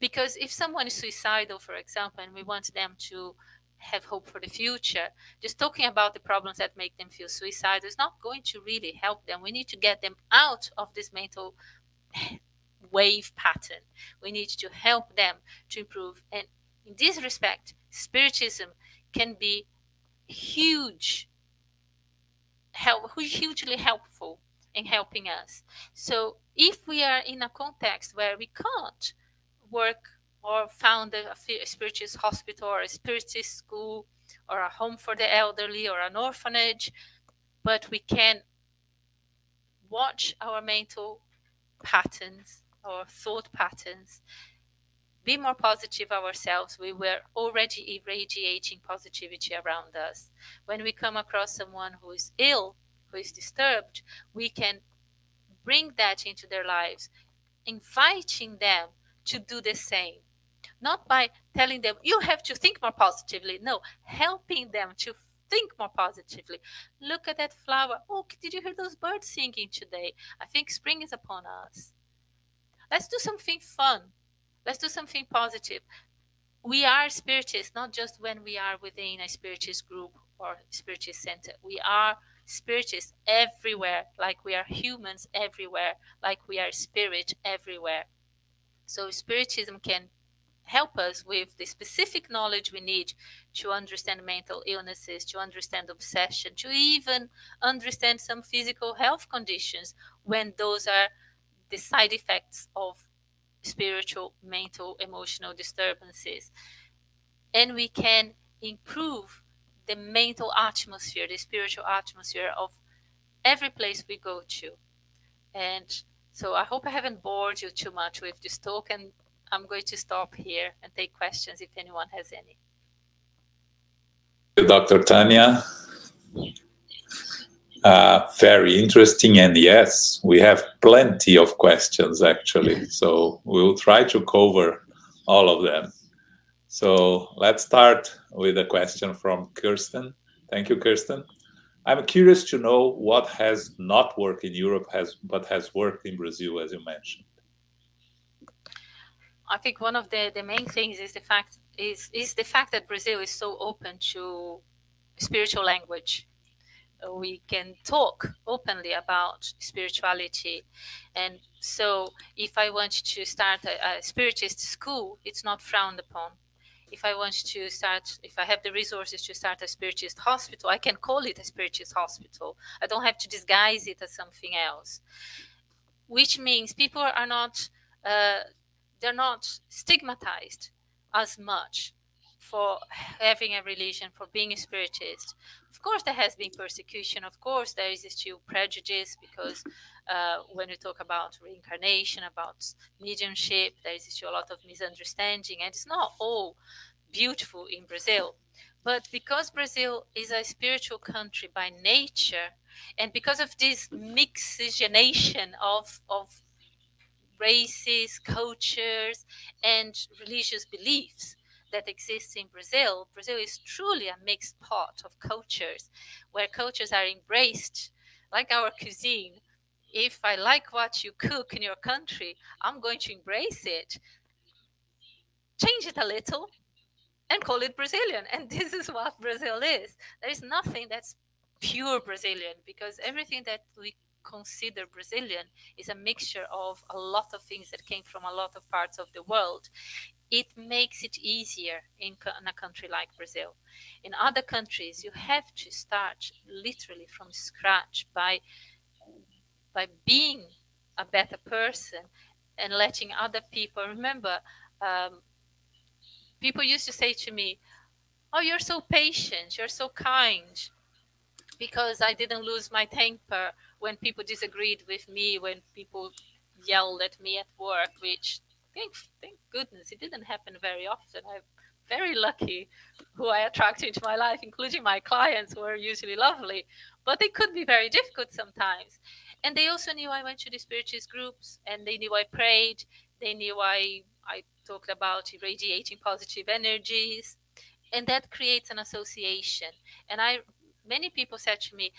S2: Because if someone is suicidal, for example, and we want them to have hope for the future, just talking about the problems that make them feel suicidal is not going to really help them. We need to get them out of this mental wave pattern. We need to help them to improve. And in this respect, Spiritism can be hugely helpful in helping us. So if we are in a context where we can't work or found a spiritist hospital or a spiritist school or a home for the elderly or an orphanage, but we can watch our mental patterns, our thought patterns, be more positive ourselves. We were already irradiating positivity around us. When we come across someone who is ill, who is disturbed, we can bring that into their lives, inviting them to do the same. Not by telling them, you have to think more positively. No, helping them to think more positively. Look at that flower. Oh, did you hear those birds singing today? I think spring is upon us. Let's do something fun. Let's do something positive. We are spiritists, not just when we are within a spiritist group or spiritist center. We are spiritists everywhere, like we are humans everywhere, like we are spirit everywhere. So spiritism can help us with the specific knowledge we need to understand mental illnesses, to understand obsession, to even understand some physical health conditions when those are the side effects of spiritual, mental, emotional disturbances. And we can improve the mental atmosphere, the spiritual atmosphere of every place we go to. And so I hope I haven't bored you too much with this talk, and I'm going to stop here and take questions if anyone has any.
S1: Thank you, Dr. Tania. Very interesting. And yes, we have plenty of questions actually. So we'll try to cover all of them. So let's start with a question from Kirsten. Thank you, Kirsten. I'm curious to know what has not worked in Europe but has worked in Brazil, as you mentioned.
S2: I think one of the main things is the fact that Brazil is so open to spiritual language. We can talk openly about spirituality, and so if I want to start a spiritist school, it's not frowned upon. If I have the resources to start a spiritist hospital, I can call it a spiritist hospital. I don't have to disguise it as something else, which means people are not they're not stigmatized as much for having a religion, for being a spiritist. Of course, there has been persecution. Of course, there is still prejudice because when we talk about reincarnation, about mediumship, there is still a lot of misunderstanding, and it's not all beautiful in Brazil. But because Brazil is a spiritual country by nature, and because of this mixagenation of races, cultures, and religious beliefs that exist in Brazil, Brazil is truly a mixed pot of cultures, where cultures are embraced, like our cuisine. If I like what you cook in your country, I'm going to embrace it, change it a little, and call it Brazilian. And this is what Brazil is. There is nothing that's pure Brazilian, because everything that we consider Brazilian is a mixture of a lot of things that came from a lot of parts of the world. It makes it easier in a country like Brazil. In other countries, you have to start literally from scratch by being a better person and letting other people remember. People used to say to me, "Oh, you're so patient, you're so kind," because I didn't lose my temper when people disagreed with me, when people yelled at me at work, which thank goodness it didn't happen very often. I'm very lucky who I attract into my life, including my clients, who are usually lovely, but they could be very difficult sometimes. And they also knew I went to the spiritist groups, and they knew I prayed. They knew I talked about irradiating positive energies, and that creates an association. And many people said to me,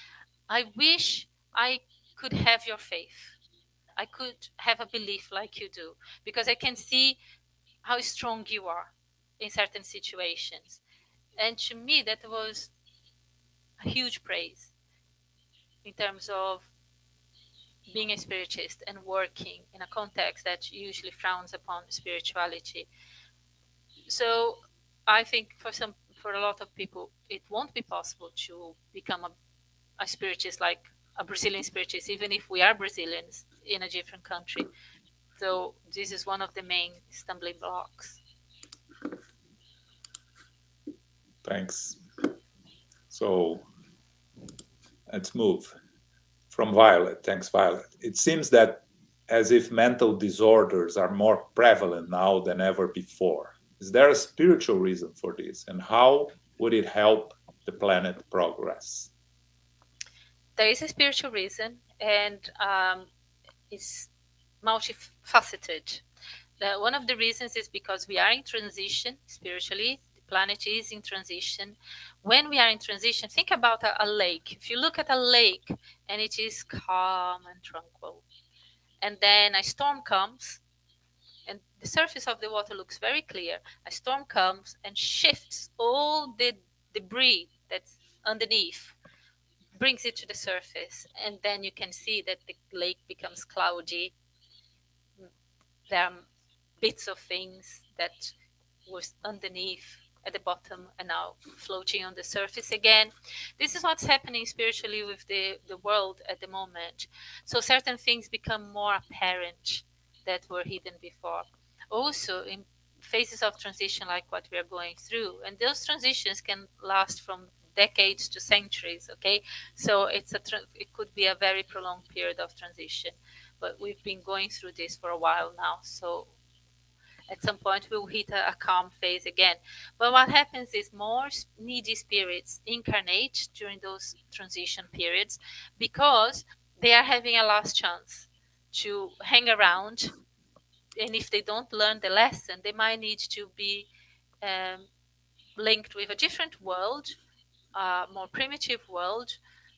S2: "I wish I could have your faith. I could have a belief like you do, because I can see how strong you are in certain situations." And to me, that was a huge praise in terms of being a spiritist and working in a context that usually frowns upon spirituality. So I think for a lot of people, it won't be possible to become a spiritist, like a Brazilian spiritist, even if we are Brazilians in a different country. So this is one of the main stumbling blocks.
S1: Thanks. So let's move from Violet. Thanks, Violet. It seems that as if mental disorders are more prevalent now than ever before. Is there a spiritual reason for this? And how would it help the planet progress?
S2: There is a spiritual reason, and it's multifaceted. One of the reasons is because we are in transition spiritually. The planet is in transition. When we are in transition, think about a lake. If you look at a lake and it is calm and tranquil, and then a storm comes, and the surface of the water looks very clear. A storm comes and shifts all the debris that's underneath, brings it to the surface, and then you can see that the lake becomes cloudy. There are bits of things that was underneath at the bottom and now floating on the surface again. This is what's happening spiritually with the world at the moment. So certain things become more apparent that were hidden before. Also, in phases of transition like what we are going through, and those transitions can last from decades to centuries, okay? So it could be a very prolonged period of transition, but we've been going through this for a while now. So At some point, we'll hit a calm phase again. But what happens is more needy spirits incarnate during those transition periods because they are having a last chance to hang around. And if they don't learn the lesson, they might need to be linked with a different world, a more primitive world,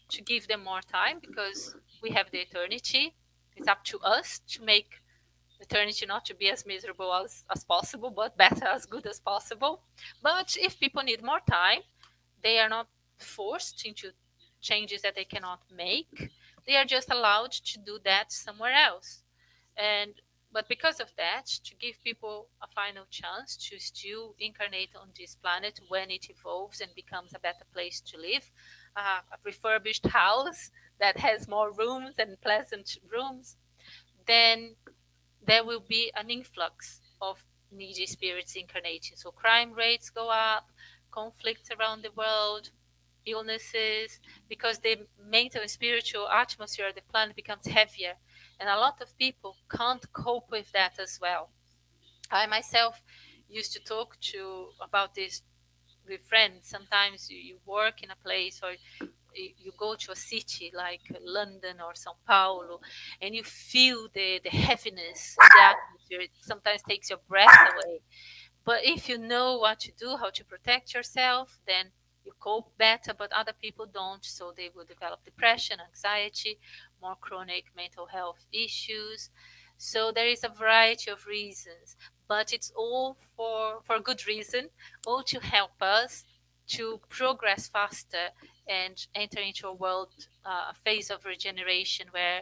S2: to give them more time, because we have the eternity. It's up to us to make eternity not to be as miserable as possible, but better, as good as possible. But if people need more time, they are not forced into changes that they cannot make. They are just allowed to do that somewhere else. And but because of that, to give people a final chance to still incarnate on this planet when it evolves and becomes a better place to live, a refurbished house that has more rooms and pleasant rooms, then there will be an influx of needy spirits incarnating. So crime rates go up, conflicts around the world, illnesses, because the mental and spiritual atmosphere of the planet becomes heavier. And a lot of people can't cope with that as well. I myself used to talk about this with friends. Sometimes you work in a place, or you go to a city like London or Sao Paulo, and you feel the heaviness in the atmosphere. It sometimes takes your breath away. But if you know what to do, how to protect yourself, then you cope better, but other people don't. So they will develop depression, anxiety, more chronic mental health issues. So there is a variety of reasons, but it's all for good reason, all to help us to progress faster and enter into a world, a phase of regeneration where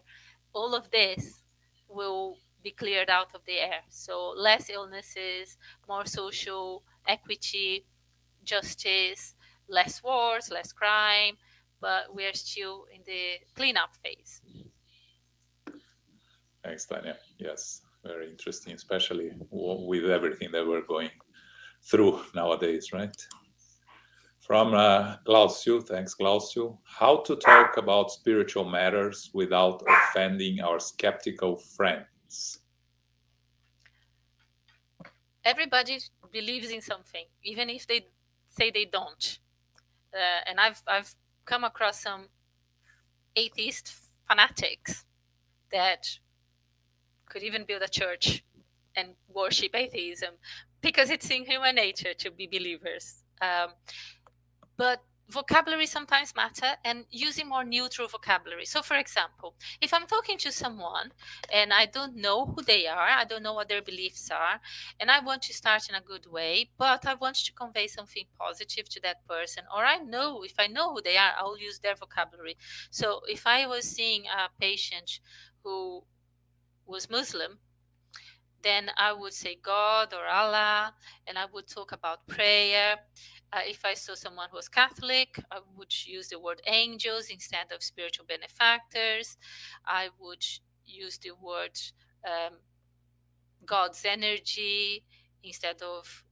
S2: all of this will be cleared out of the air. So less illnesses, more social equity, justice, less wars, less crime, but we are still in the cleanup phase.
S1: Thanks, Tania. Yes, very interesting, especially with everything that we're going through nowadays, right? From Glaucio, thanks, Glaucio. How to talk about spiritual matters without offending our skeptical friends?
S2: Everybody believes in something, even if they say they don't. And I've come across some atheist fanatics that could even build a church and worship atheism because it's in human nature to be believers. But vocabulary sometimes matter, and using more neutral vocabulary. So for example, if I'm talking to someone and I don't know who they are, I don't know what their beliefs are, and I want to start in a good way, but I want to convey something positive to that person, or if I know who they are, I'll use their vocabulary. So if I was seeing a patient who was Muslim, then I would say God or Allah, and I would talk about prayer. If I saw someone who was Catholic, I would use the word angels instead of spiritual benefactors. I would use the word God's energy instead of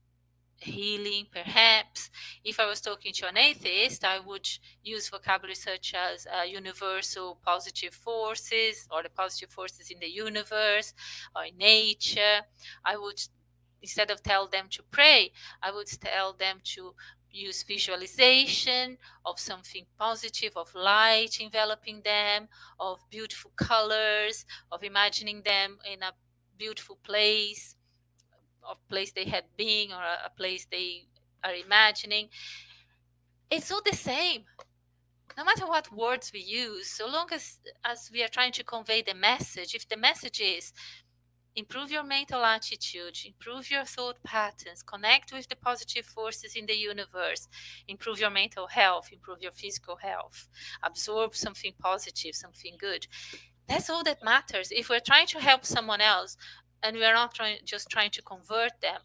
S2: healing, perhaps. If I was talking to an atheist, I would use vocabulary such as universal positive forces, or the positive forces in the universe or in nature. I would, instead of tell them to pray, I would tell them to use visualization of something positive, of light enveloping them, of beautiful colors, of imagining them in a beautiful place, of place they had been, or a place they are imagining. It's all the same, no matter what words we use, so long as we are trying to convey the message. If the message is improve your mental attitude, improve your thought patterns, connect with the positive forces in the universe, improve your mental health, improve your physical health, absorb something positive, something good, that's all that matters. If we're trying to help someone else and we're not just trying to convert them,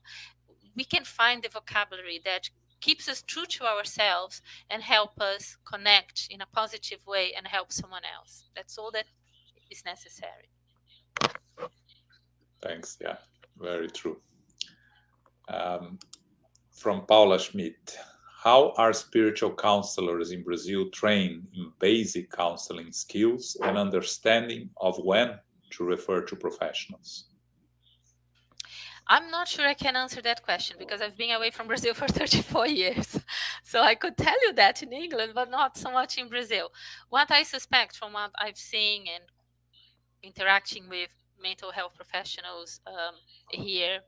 S2: we can find the vocabulary that keeps us true to ourselves and help us connect in a positive way and help someone else. That's all that is necessary.
S1: Thanks. Yeah, very true. From Paula Schmidt, how are spiritual counselors in Brazil trained in basic counseling skills and understanding of when to refer to professionals?
S2: I'm not sure I can answer that question because I've been away from Brazil for 34 years. So I could tell you that in England, but not so much in Brazil. What I suspect from what I've seen and interacting with mental health professionals here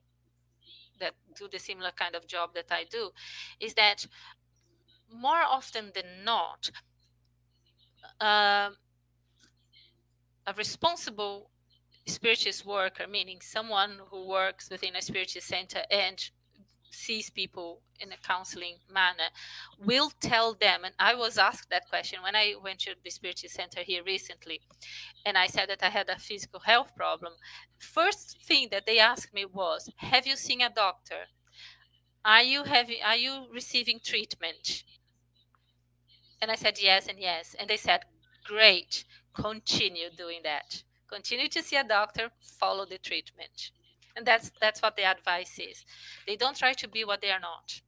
S2: that do the similar kind of job that I do is that more often than not, um, a responsible spiritist worker, meaning someone who works within a spiritist center and sees people in a counseling manner, will tell them, and I was asked that question when I went to the spiritist center here recently, and I said that I had a physical health problem. First thing that they asked me was, have you seen a doctor? Are you receiving treatment? And I said yes and yes. And they said, great, continue doing that. Continue to see a doctor, follow the treatment. And that's what the advice is. They don't try to be what they are not.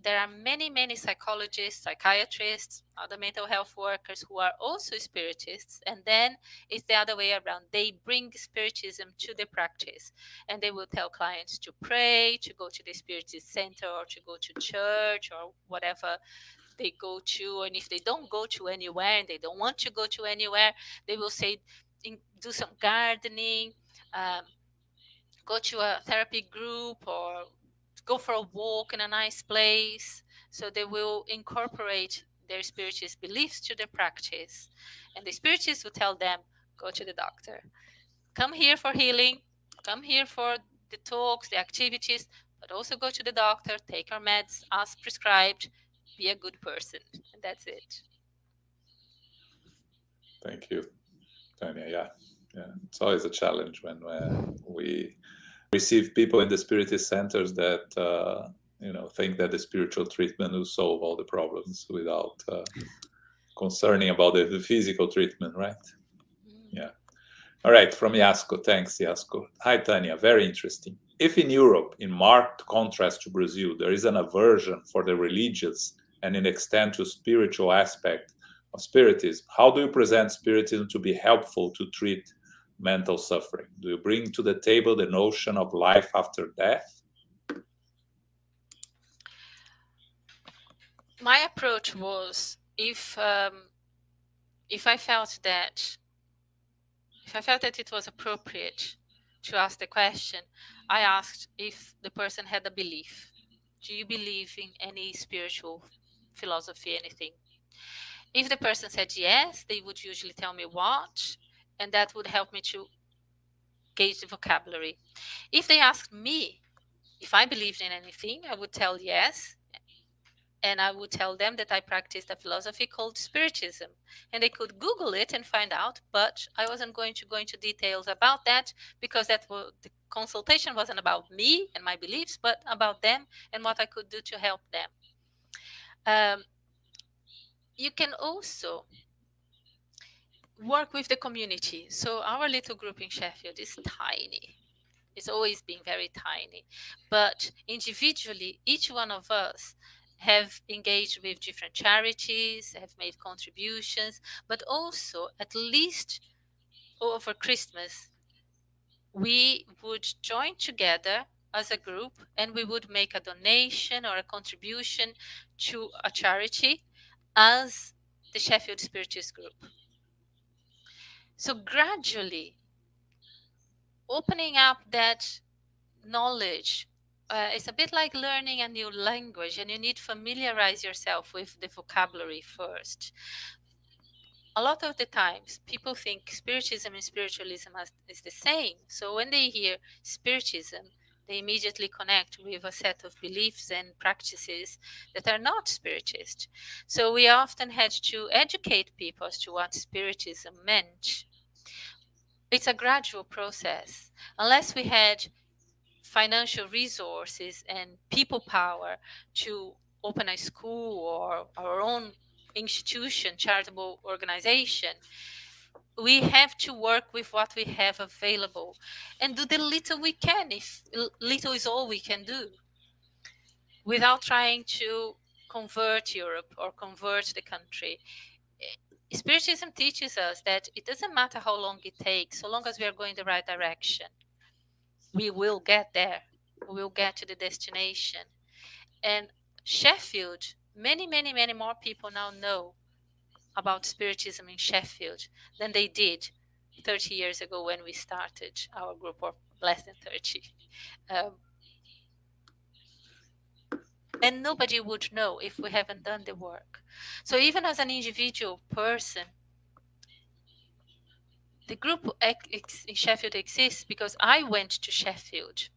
S2: There are many psychologists, psychiatrists, other mental health workers who are also spiritists, and then it's the other way around. They bring spiritism to the practice, and they will tell clients to pray, to go to the spiritist center, or to go to church, or whatever they go to. And if they don't go to anywhere and they don't want to go to anywhere, they will say, do some gardening, um, go to a therapy group, or go for a walk in a nice place. So they will incorporate their spiritist beliefs to their practice. And the spiritist will tell them, go to the doctor. Come here for healing, come here for the talks, the activities, but also go to the doctor, take your meds as prescribed, be a good person. And that's it.
S1: Thank you, Tania. Yeah. It's always a challenge when we receive people in the spiritist centers that think that the spiritual treatment will solve all the problems without concerning about the physical treatment, right? Yeah. All right, from Yasko. Thanks, Yasko. Hi, Tania. Very interesting. If in Europe, in marked contrast to Brazil, there is an aversion for the religious and an extent to spiritual aspect of Spiritism, how do you present Spiritism to be helpful to treat mental suffering? Do you bring to the table the notion of life after death?
S2: My approach was, if I felt that it was appropriate to ask the question, I asked if the person had a belief. Do you believe in any spiritual philosophy, anything? If the person said yes, they would usually tell me what, and that would help me to gauge the vocabulary. If they asked me if I believed in anything, I would tell yes, and I would tell them that I practiced a philosophy called Spiritism, and they could Google it and find out, but I wasn't going to go into details about that because the consultation wasn't about me and my beliefs, but about them and what I could do to help them. You can also work with the community. So our little group in Sheffield is tiny. It's always been very tiny. But individually, each one of us have engaged with different charities, have made contributions, but also at least over Christmas, we would join together as a group and we would make a donation or a contribution to a charity as the Sheffield Spiritist Group. So gradually, opening up that knowledge is a bit like learning a new language, and you need to familiarize yourself with the vocabulary first. A lot of the times, people think Spiritism and Spiritualism is the same. So when they hear Spiritism, they immediately connect with a set of beliefs and practices that are not Spiritist. So we often had to educate people as to what Spiritism meant. It's a gradual process. Unless we had financial resources and people power to open a school or our own institution, charitable organization, we have to work with what we have available and do the little we can, if little is all we can do, without trying to convert Europe or convert the country. Spiritism teaches us that it doesn't matter how long it takes, so long as we are going the right direction. we will get there. We will get to the destination. And Sheffield, many, many, many more people now know about Spiritism in Sheffield than they did 30 years ago when we started our group, or less than 30. And nobody would know if we haven't done the work. So even as an individual person, the group in Sheffield exists because I went to Sheffield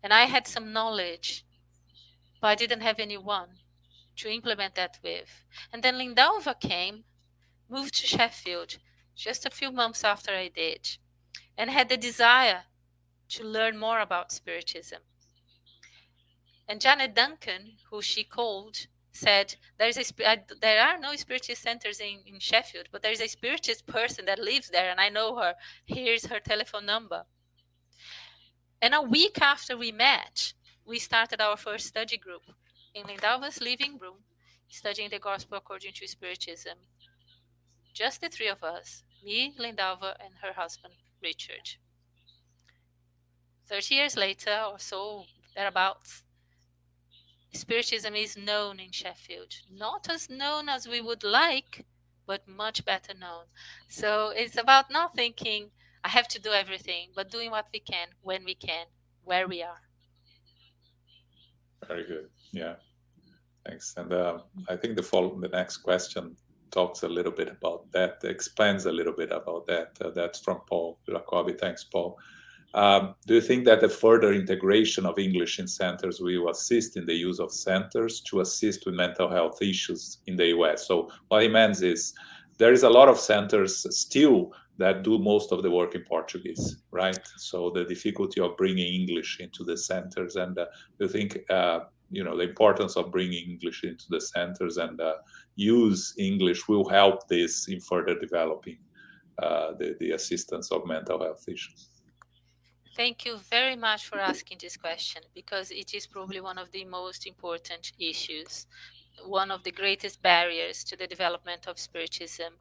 S2: and I had some knowledge, but I didn't have anyone to implement that with. And then Lindalva came, moved to Sheffield just a few months after I did, and had the desire to learn more about Spiritism. And Janet Duncan, who she called, said, there are no Spiritist centers in Sheffield, but there's a Spiritist person that lives there, and I know her. Here's her telephone number. And a week after we met, we started our first study group in Lindalva's living room, studying the Gospel according to Spiritism. Just the three of us, me, Lindalva, and her husband, Richard. 30 years later, or so, thereabouts, Spiritism is known in Sheffield. Not as known as we would like, but much better known. So it's about not thinking, I have to do everything, but doing what we can, when we can, where we are.
S1: Very good. Yeah. Thanks. And I think the next question talks a little bit about that, expands a little bit about that. That's from Paul Jacobi. Thanks, Paul. Do you think that the further integration of English in centers will assist in the use of centers to assist with mental health issues in the US? So what he means is there is a lot of centers still that do most of the work in Portuguese, right? So the difficulty of bringing English into the centers, and do you think the importance of bringing English into the centers and use English will help this in further developing the assistance of mental health issues?
S2: Thank you very much for asking this question, because it is probably one of the most important issues, one of the greatest barriers to the development of Spiritism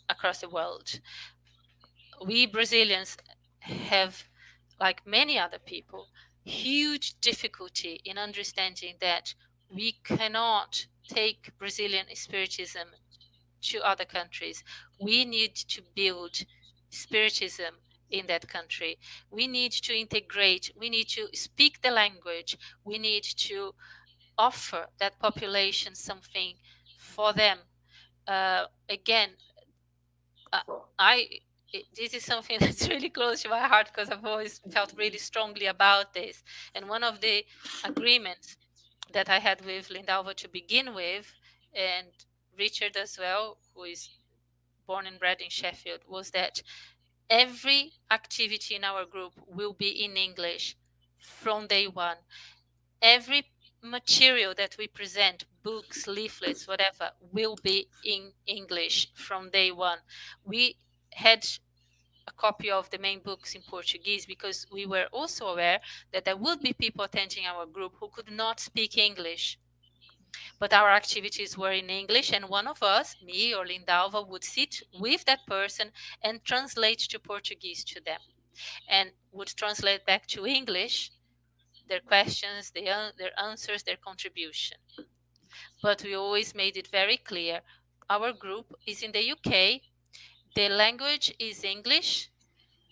S2: across the world. We Brazilians have, like many other people, huge difficulty in understanding that we cannot take Brazilian Spiritism to other countries. We need to build Spiritism in that country. We need to integrate, we need to speak the language, we need to offer that population something for them. This is something that's really close to my heart, because I've always felt really strongly about this. And one of the agreements that I had with Lindalva to begin with, and Richard as well, who is born and bred in Sheffield, was that every activity in our group will be in English from day one. Every material that we present, books, leaflets, whatever, will be in English from day one. We had a copy of the main books in Portuguese because we were also aware that there would be people attending our group who could not speak English. But our activities were in English, and one of us, me or Lindalva, would sit with that person and translate to Portuguese to them, and would translate back to English their questions, their answers, their contribution. But we always made it very clear, our group is in the UK, the language is English,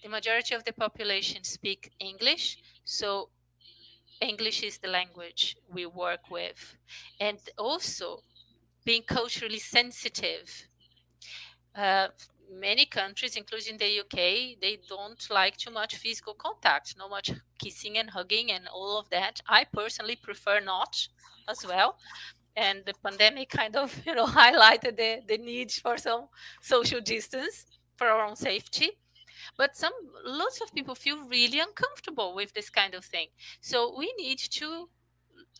S2: the majority of the population speak English, so English is the language we work with. And also being culturally sensitive. Many countries, including the UK, they don't like too much physical contact, not much kissing and hugging and all of that. I personally prefer not as well. And the pandemic kind of, highlighted the need for some social distance for our own safety. But lots of people feel really uncomfortable with this kind of thing. So we need to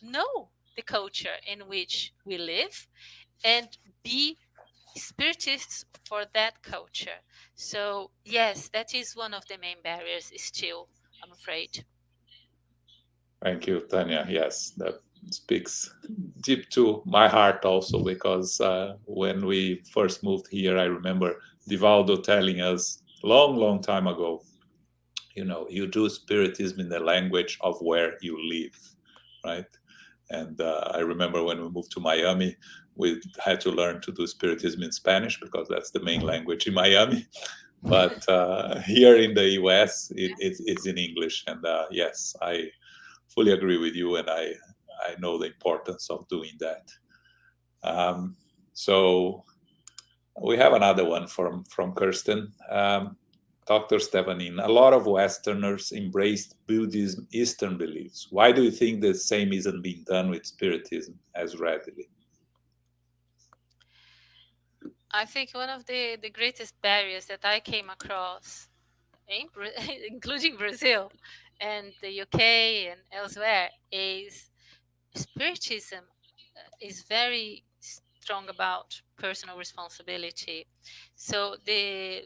S2: know the culture in which we live and be Spiritists for that culture. So yes, that is one of the main barriers still, I'm afraid.
S1: Thank you, Tania. Yes, that speaks deep to my heart also, because when we first moved here, I remember Divaldo telling us long time ago you do spiritism in the language of where you live, right? And I remember when we moved to Miami, we had to learn to do spiritism in Spanish because that's the main language in Miami. But here in the US, it's in English. And yes, I fully agree with you, and I know the importance of doing that. So we have another one from Kirsten. Dr. Stevanin, a lot of Westerners embraced Buddhism Eastern beliefs. Why do you think the same isn't being done with Spiritism as readily?
S2: I think one of the greatest barriers that I came across, including Brazil and the UK and elsewhere, is Spiritism is very strong about personal responsibility. So the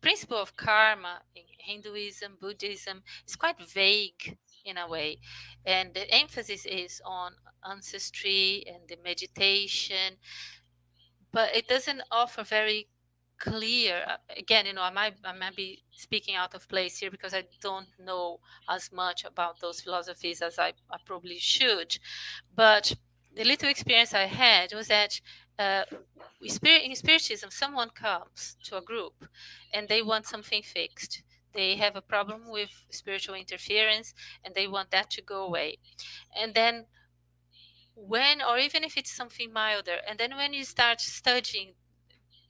S2: principle of karma in Hinduism, Buddhism is quite vague in a way, and the emphasis is on ancestry and the meditation, but it doesn't offer very clear. Again, I might be speaking out of place here because I don't know as much about those philosophies as I probably should, but the little experience I had was that in Spiritism, someone comes to a group and they want something fixed. They have a problem with spiritual interference and they want that to go away. And then or even if it's something milder, and then when you start studying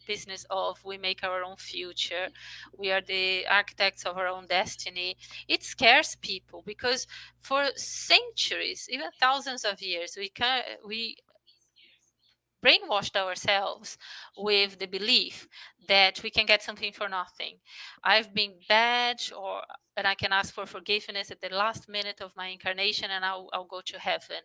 S2: business of we make our own future, we are the architects of our own destiny, it scares people because for centuries, even thousands of years, we brainwashed ourselves with the belief that we can get something for nothing. I've been bad, and I can ask for forgiveness at the last minute of my incarnation and I'll go to heaven.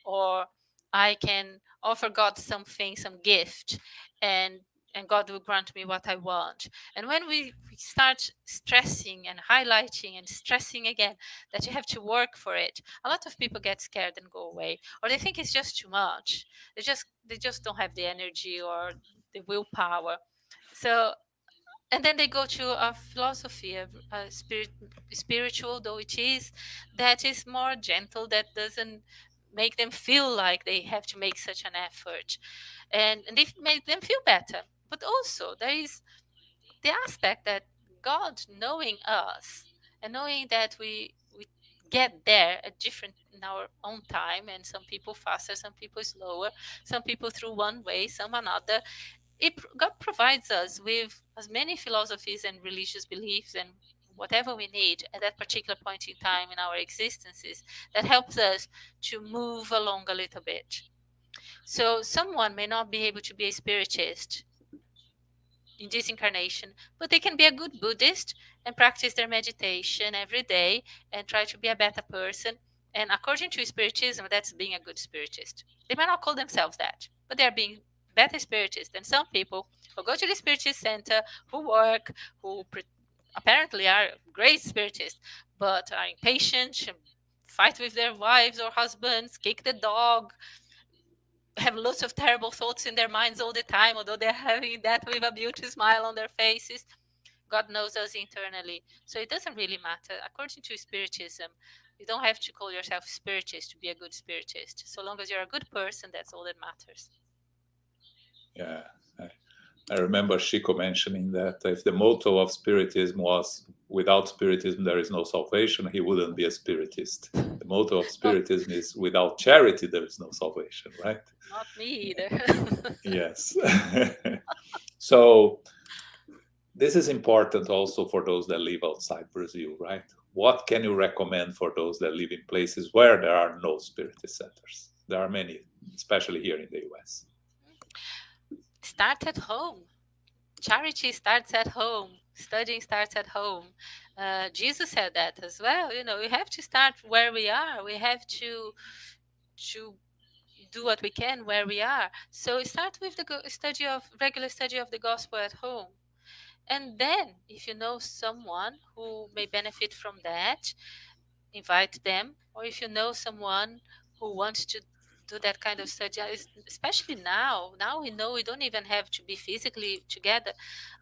S2: Or I can offer God something, some gift, and God will grant me what I want. And when we start stressing and highlighting and stressing again that you have to work for it, a lot of people get scared and go away, or they think it's just too much. They just don't have the energy or the willpower. So, and then they go to a philosophy, a spiritual though it is, that is more gentle, that doesn't make them feel like they have to make such an effort, and they make them feel better. But also there is the aspect that God knowing us and knowing that we get there at different in our own time, and some people faster, some people slower, some people through one way, some another. God provides us with as many philosophies and religious beliefs and whatever we need at that particular point in time in our existences that helps us to move along a little bit. So someone may not be able to be a spiritist in this incarnation, but they can be a good Buddhist and practice their meditation every day and try to be a better person. And according to Spiritism, that's being a good Spiritist. They might not call themselves that, but they're being better Spiritist than some people who go to the Spiritist Center, who work, apparently are great Spiritists, but are impatient, fight with their wives or husbands, kick the dog, have lots of terrible thoughts in their minds all the time, although they're having that with a beauty smile on their faces. God knows us internally. So it doesn't really matter. According to Spiritism, you don't have to call yourself Spiritist to be a good Spiritist. So long as you're a good person, that's all that matters.
S1: Yeah. I remember Chico mentioning that if the motto of Spiritism was without Spiritism there is no salvation, he wouldn't be a Spiritist. The motto of Spiritism is without charity there is no salvation, right?
S2: Not me either.
S1: Yes. So this is important also for those that live outside Brazil, right? What can you recommend for those that live in places where there are no Spiritist centers? There are many, especially here in the US.
S2: Start at home. Charity starts at home. Studying starts at home. Jesus said that as well. We have to start where we are. We have to do what we can where we are. So start with the regular study of the gospel at home. And then, if you know someone who may benefit from that, invite them. Or if you know someone who wants to do that kind of study, especially now. Now we know we don't even have to be physically together.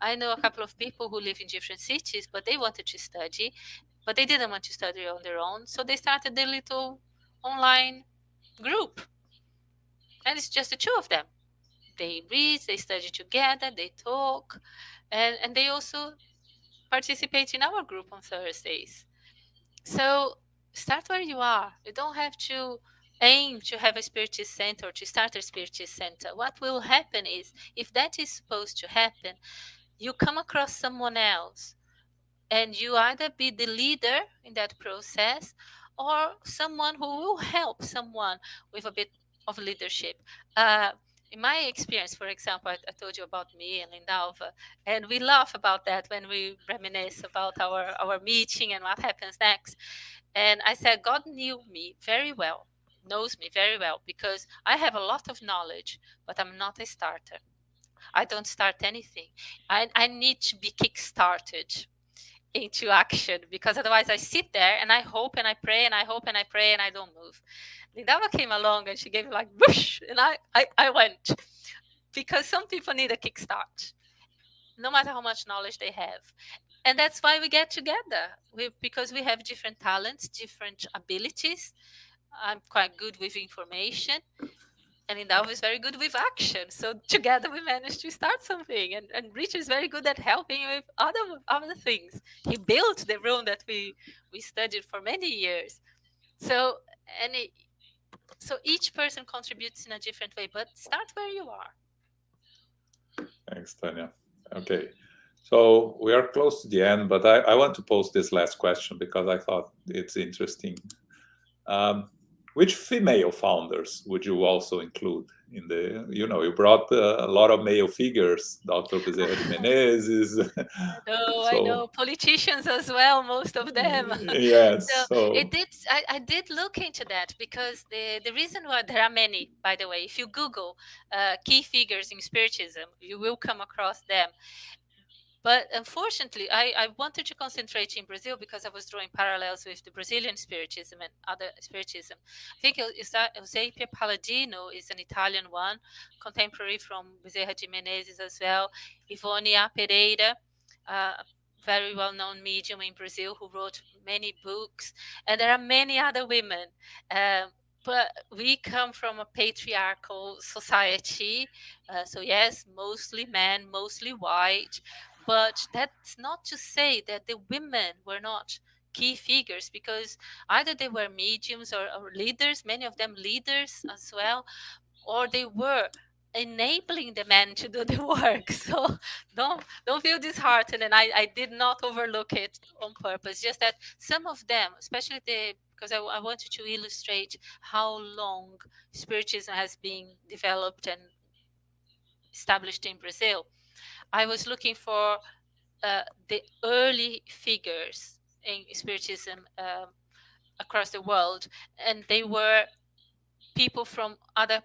S2: I know a couple of people who live in different cities, but they wanted to study, but they didn't want to study on their own, so they started their little online group, and it's just the two of them. They read, they study together, they talk, and they also participate in our group on Thursdays. So start where you are. You don't have to aim to have a spiritist center or to start a spiritist center. What will happen is, if that is supposed to happen, you come across someone else, and you either be the leader in that process or someone who will help someone with a bit of leadership. In my experience, for example, I told you about me and Lindalva, and we laugh about that when we reminisce about our meeting and what happens next. And I said, God knew me very well, knows me very well, because I have a lot of knowledge, but I'm not a starter. I don't start anything. I need to be kick-started into action, because otherwise I sit there and I hope and I pray and I hope and I pray and I don't move. Lindava came along and she gave me like whoosh, and I went, because some people need a kickstart, no matter how much knowledge they have. And that's why we get together, because we have different talents, different abilities. I'm quite good with information, and Indalva is very good with action. So together we managed to start something. And Richard is very good at helping with other things. He built the room that we studied for many years. So so each person contributes in a different way, but start where you are.
S1: Thanks, Tania. Okay. So we are close to the end, but I want to pose this last question because I thought it's interesting. Which female founders would you also include in the, you brought a lot of male figures, Dr. Bezerra de Menezes.
S2: I know politicians as well, most of them.
S1: Yes.
S2: So I did look into that, because the reason why there are many, by the way, if you Google key figures in Spiritism, you will come across them. But unfortunately, I wanted to concentrate in Brazil because I was drawing parallels with the Brazilian Spiritism and other Spiritism. I think Eusebio Palladino is an Italian one, contemporary from Bezerra de Menezes as well. Ivonia Pereira, very well-known medium in Brazil who wrote many books. And there are many other women. But we come from a patriarchal society. So yes, mostly men, mostly white. But that's not to say that the women were not key figures, because either they were mediums or leaders, many of them leaders as well, or they were enabling the men to do the work. So don't feel disheartened, and I did not overlook it on purpose. Just that some of them, especially because I wanted to illustrate how long Spiritism has been developed and established in Brazil. I was looking for the early figures in Spiritism across the world, and they were people from other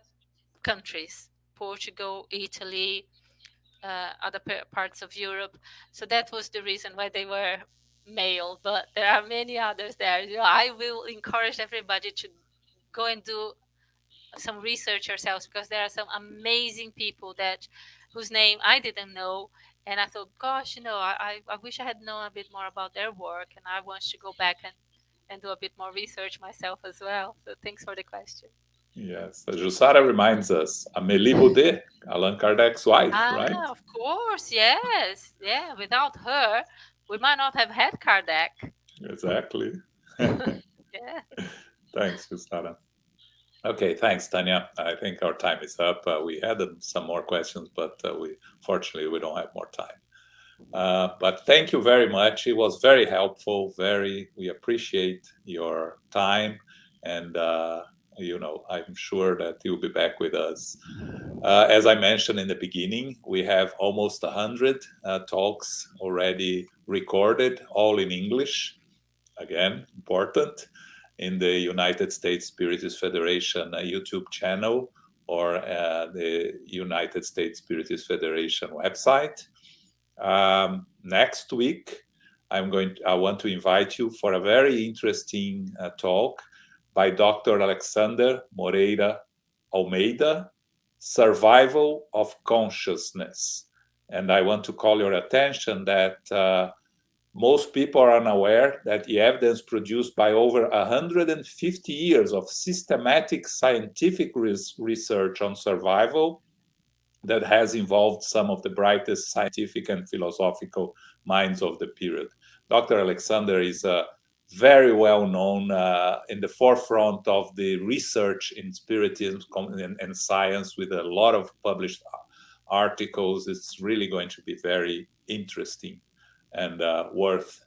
S2: countries, Portugal, Italy, other parts of Europe. So that was the reason why they were male, but there are many others there. I will encourage everybody to go and do some research yourselves, because there are some amazing people whose name I didn't know, and I thought, gosh, I wish I had known a bit more about their work, and I want to go back and do a bit more research myself as well. So thanks for the question.
S1: Yes, Jussara reminds us, Amélie Baudet, Allan Kardec's wife, right?
S2: Of course, yes. Yeah, without her, we might not have had Kardec.
S1: Exactly.
S2: Yeah.
S1: Thanks, Jussara. Okay, thanks, Tania. I think our time is up. We had some more questions, but fortunately we don't have more time. But thank you very much. It was very helpful. We appreciate your time, and I'm sure that you'll be back with us. As I mentioned in the beginning, we have almost 100 talks already recorded, all in English. Again, important, in the United States Spiritist Federation YouTube channel, or the United States Spiritist Federation website. Next week, I want to invite you for a very interesting talk by Dr. Alexander Moreira Almeida, Survival of Consciousness. And I want to call your attention that most people are unaware that the evidence produced by over 150 years of systematic scientific research on survival that has involved some of the brightest scientific and philosophical minds of the period. Dr. Alexander is very well known in the forefront of the research in spiritism and science, with a lot of published articles. It's really going to be very interesting and worth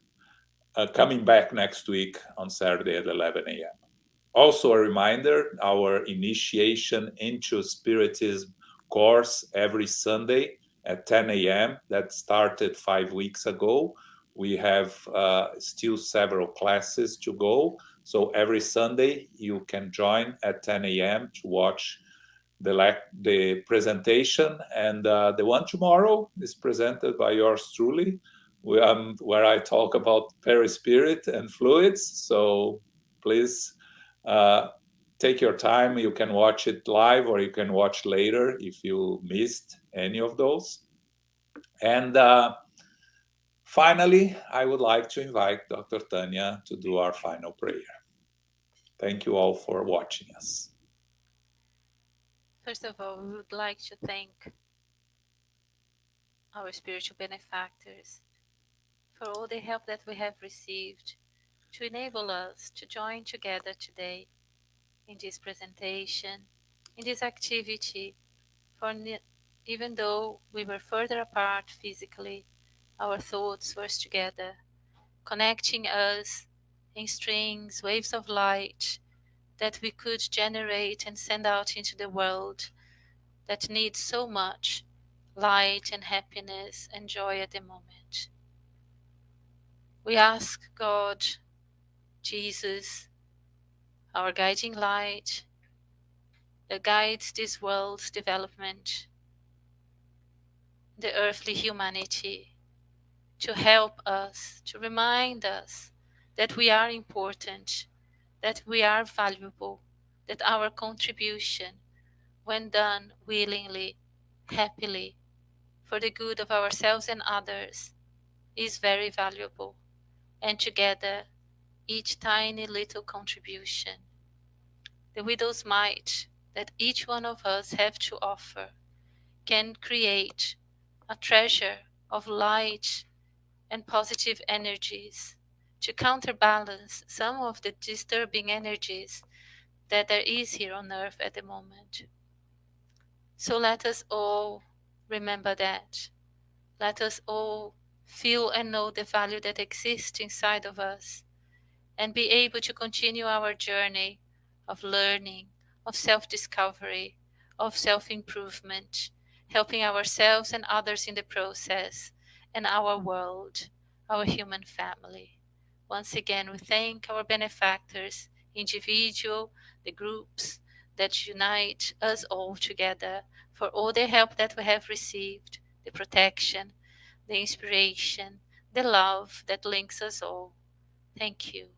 S1: coming back next week on Saturday at 11 a.m. Also a reminder, our initiation into Spiritism course every Sunday at 10 a.m. that started 5 weeks ago. We have still several classes to go. So every Sunday you can join at 10 a.m. to watch the presentation. And the one tomorrow is presented by yours truly, where I talk about perispirit and fluids. So please take your time. You can watch it live or you can watch later if you missed any of those. And finally, I would like to invite Dr. Tania to do our final prayer. Thank you all for watching us.
S2: First of all, we would like to thank our spiritual benefactors for all the help that we have received to enable us to join together today in this presentation, in this activity, for even though we were further apart physically, our thoughts were together, connecting us in strings, waves of light that we could generate and send out into the world that needs so much light and happiness and joy at the moment. We ask God, Jesus, our guiding light, that guides this world's development, the earthly humanity, to help us, to remind us that we are important, that we are valuable, that our contribution, when done willingly, happily, for the good of ourselves and others, is very valuable. And together, each tiny little contribution, the widow's mite that each one of us have to offer, can create a treasure of light and positive energies to counterbalance some of the disturbing energies that there is here on earth at the moment. So let us all remember that. Let us all feel and know the value that exists inside of us, and be able to continue our journey of learning, of self-discovery, of self-improvement, helping ourselves and others in the process, and our world, our human family. Once again, we thank our benefactors, individual, the groups that unite us all together, for all the help that we have received, the protection, the inspiration, the love that links us all. Thank you.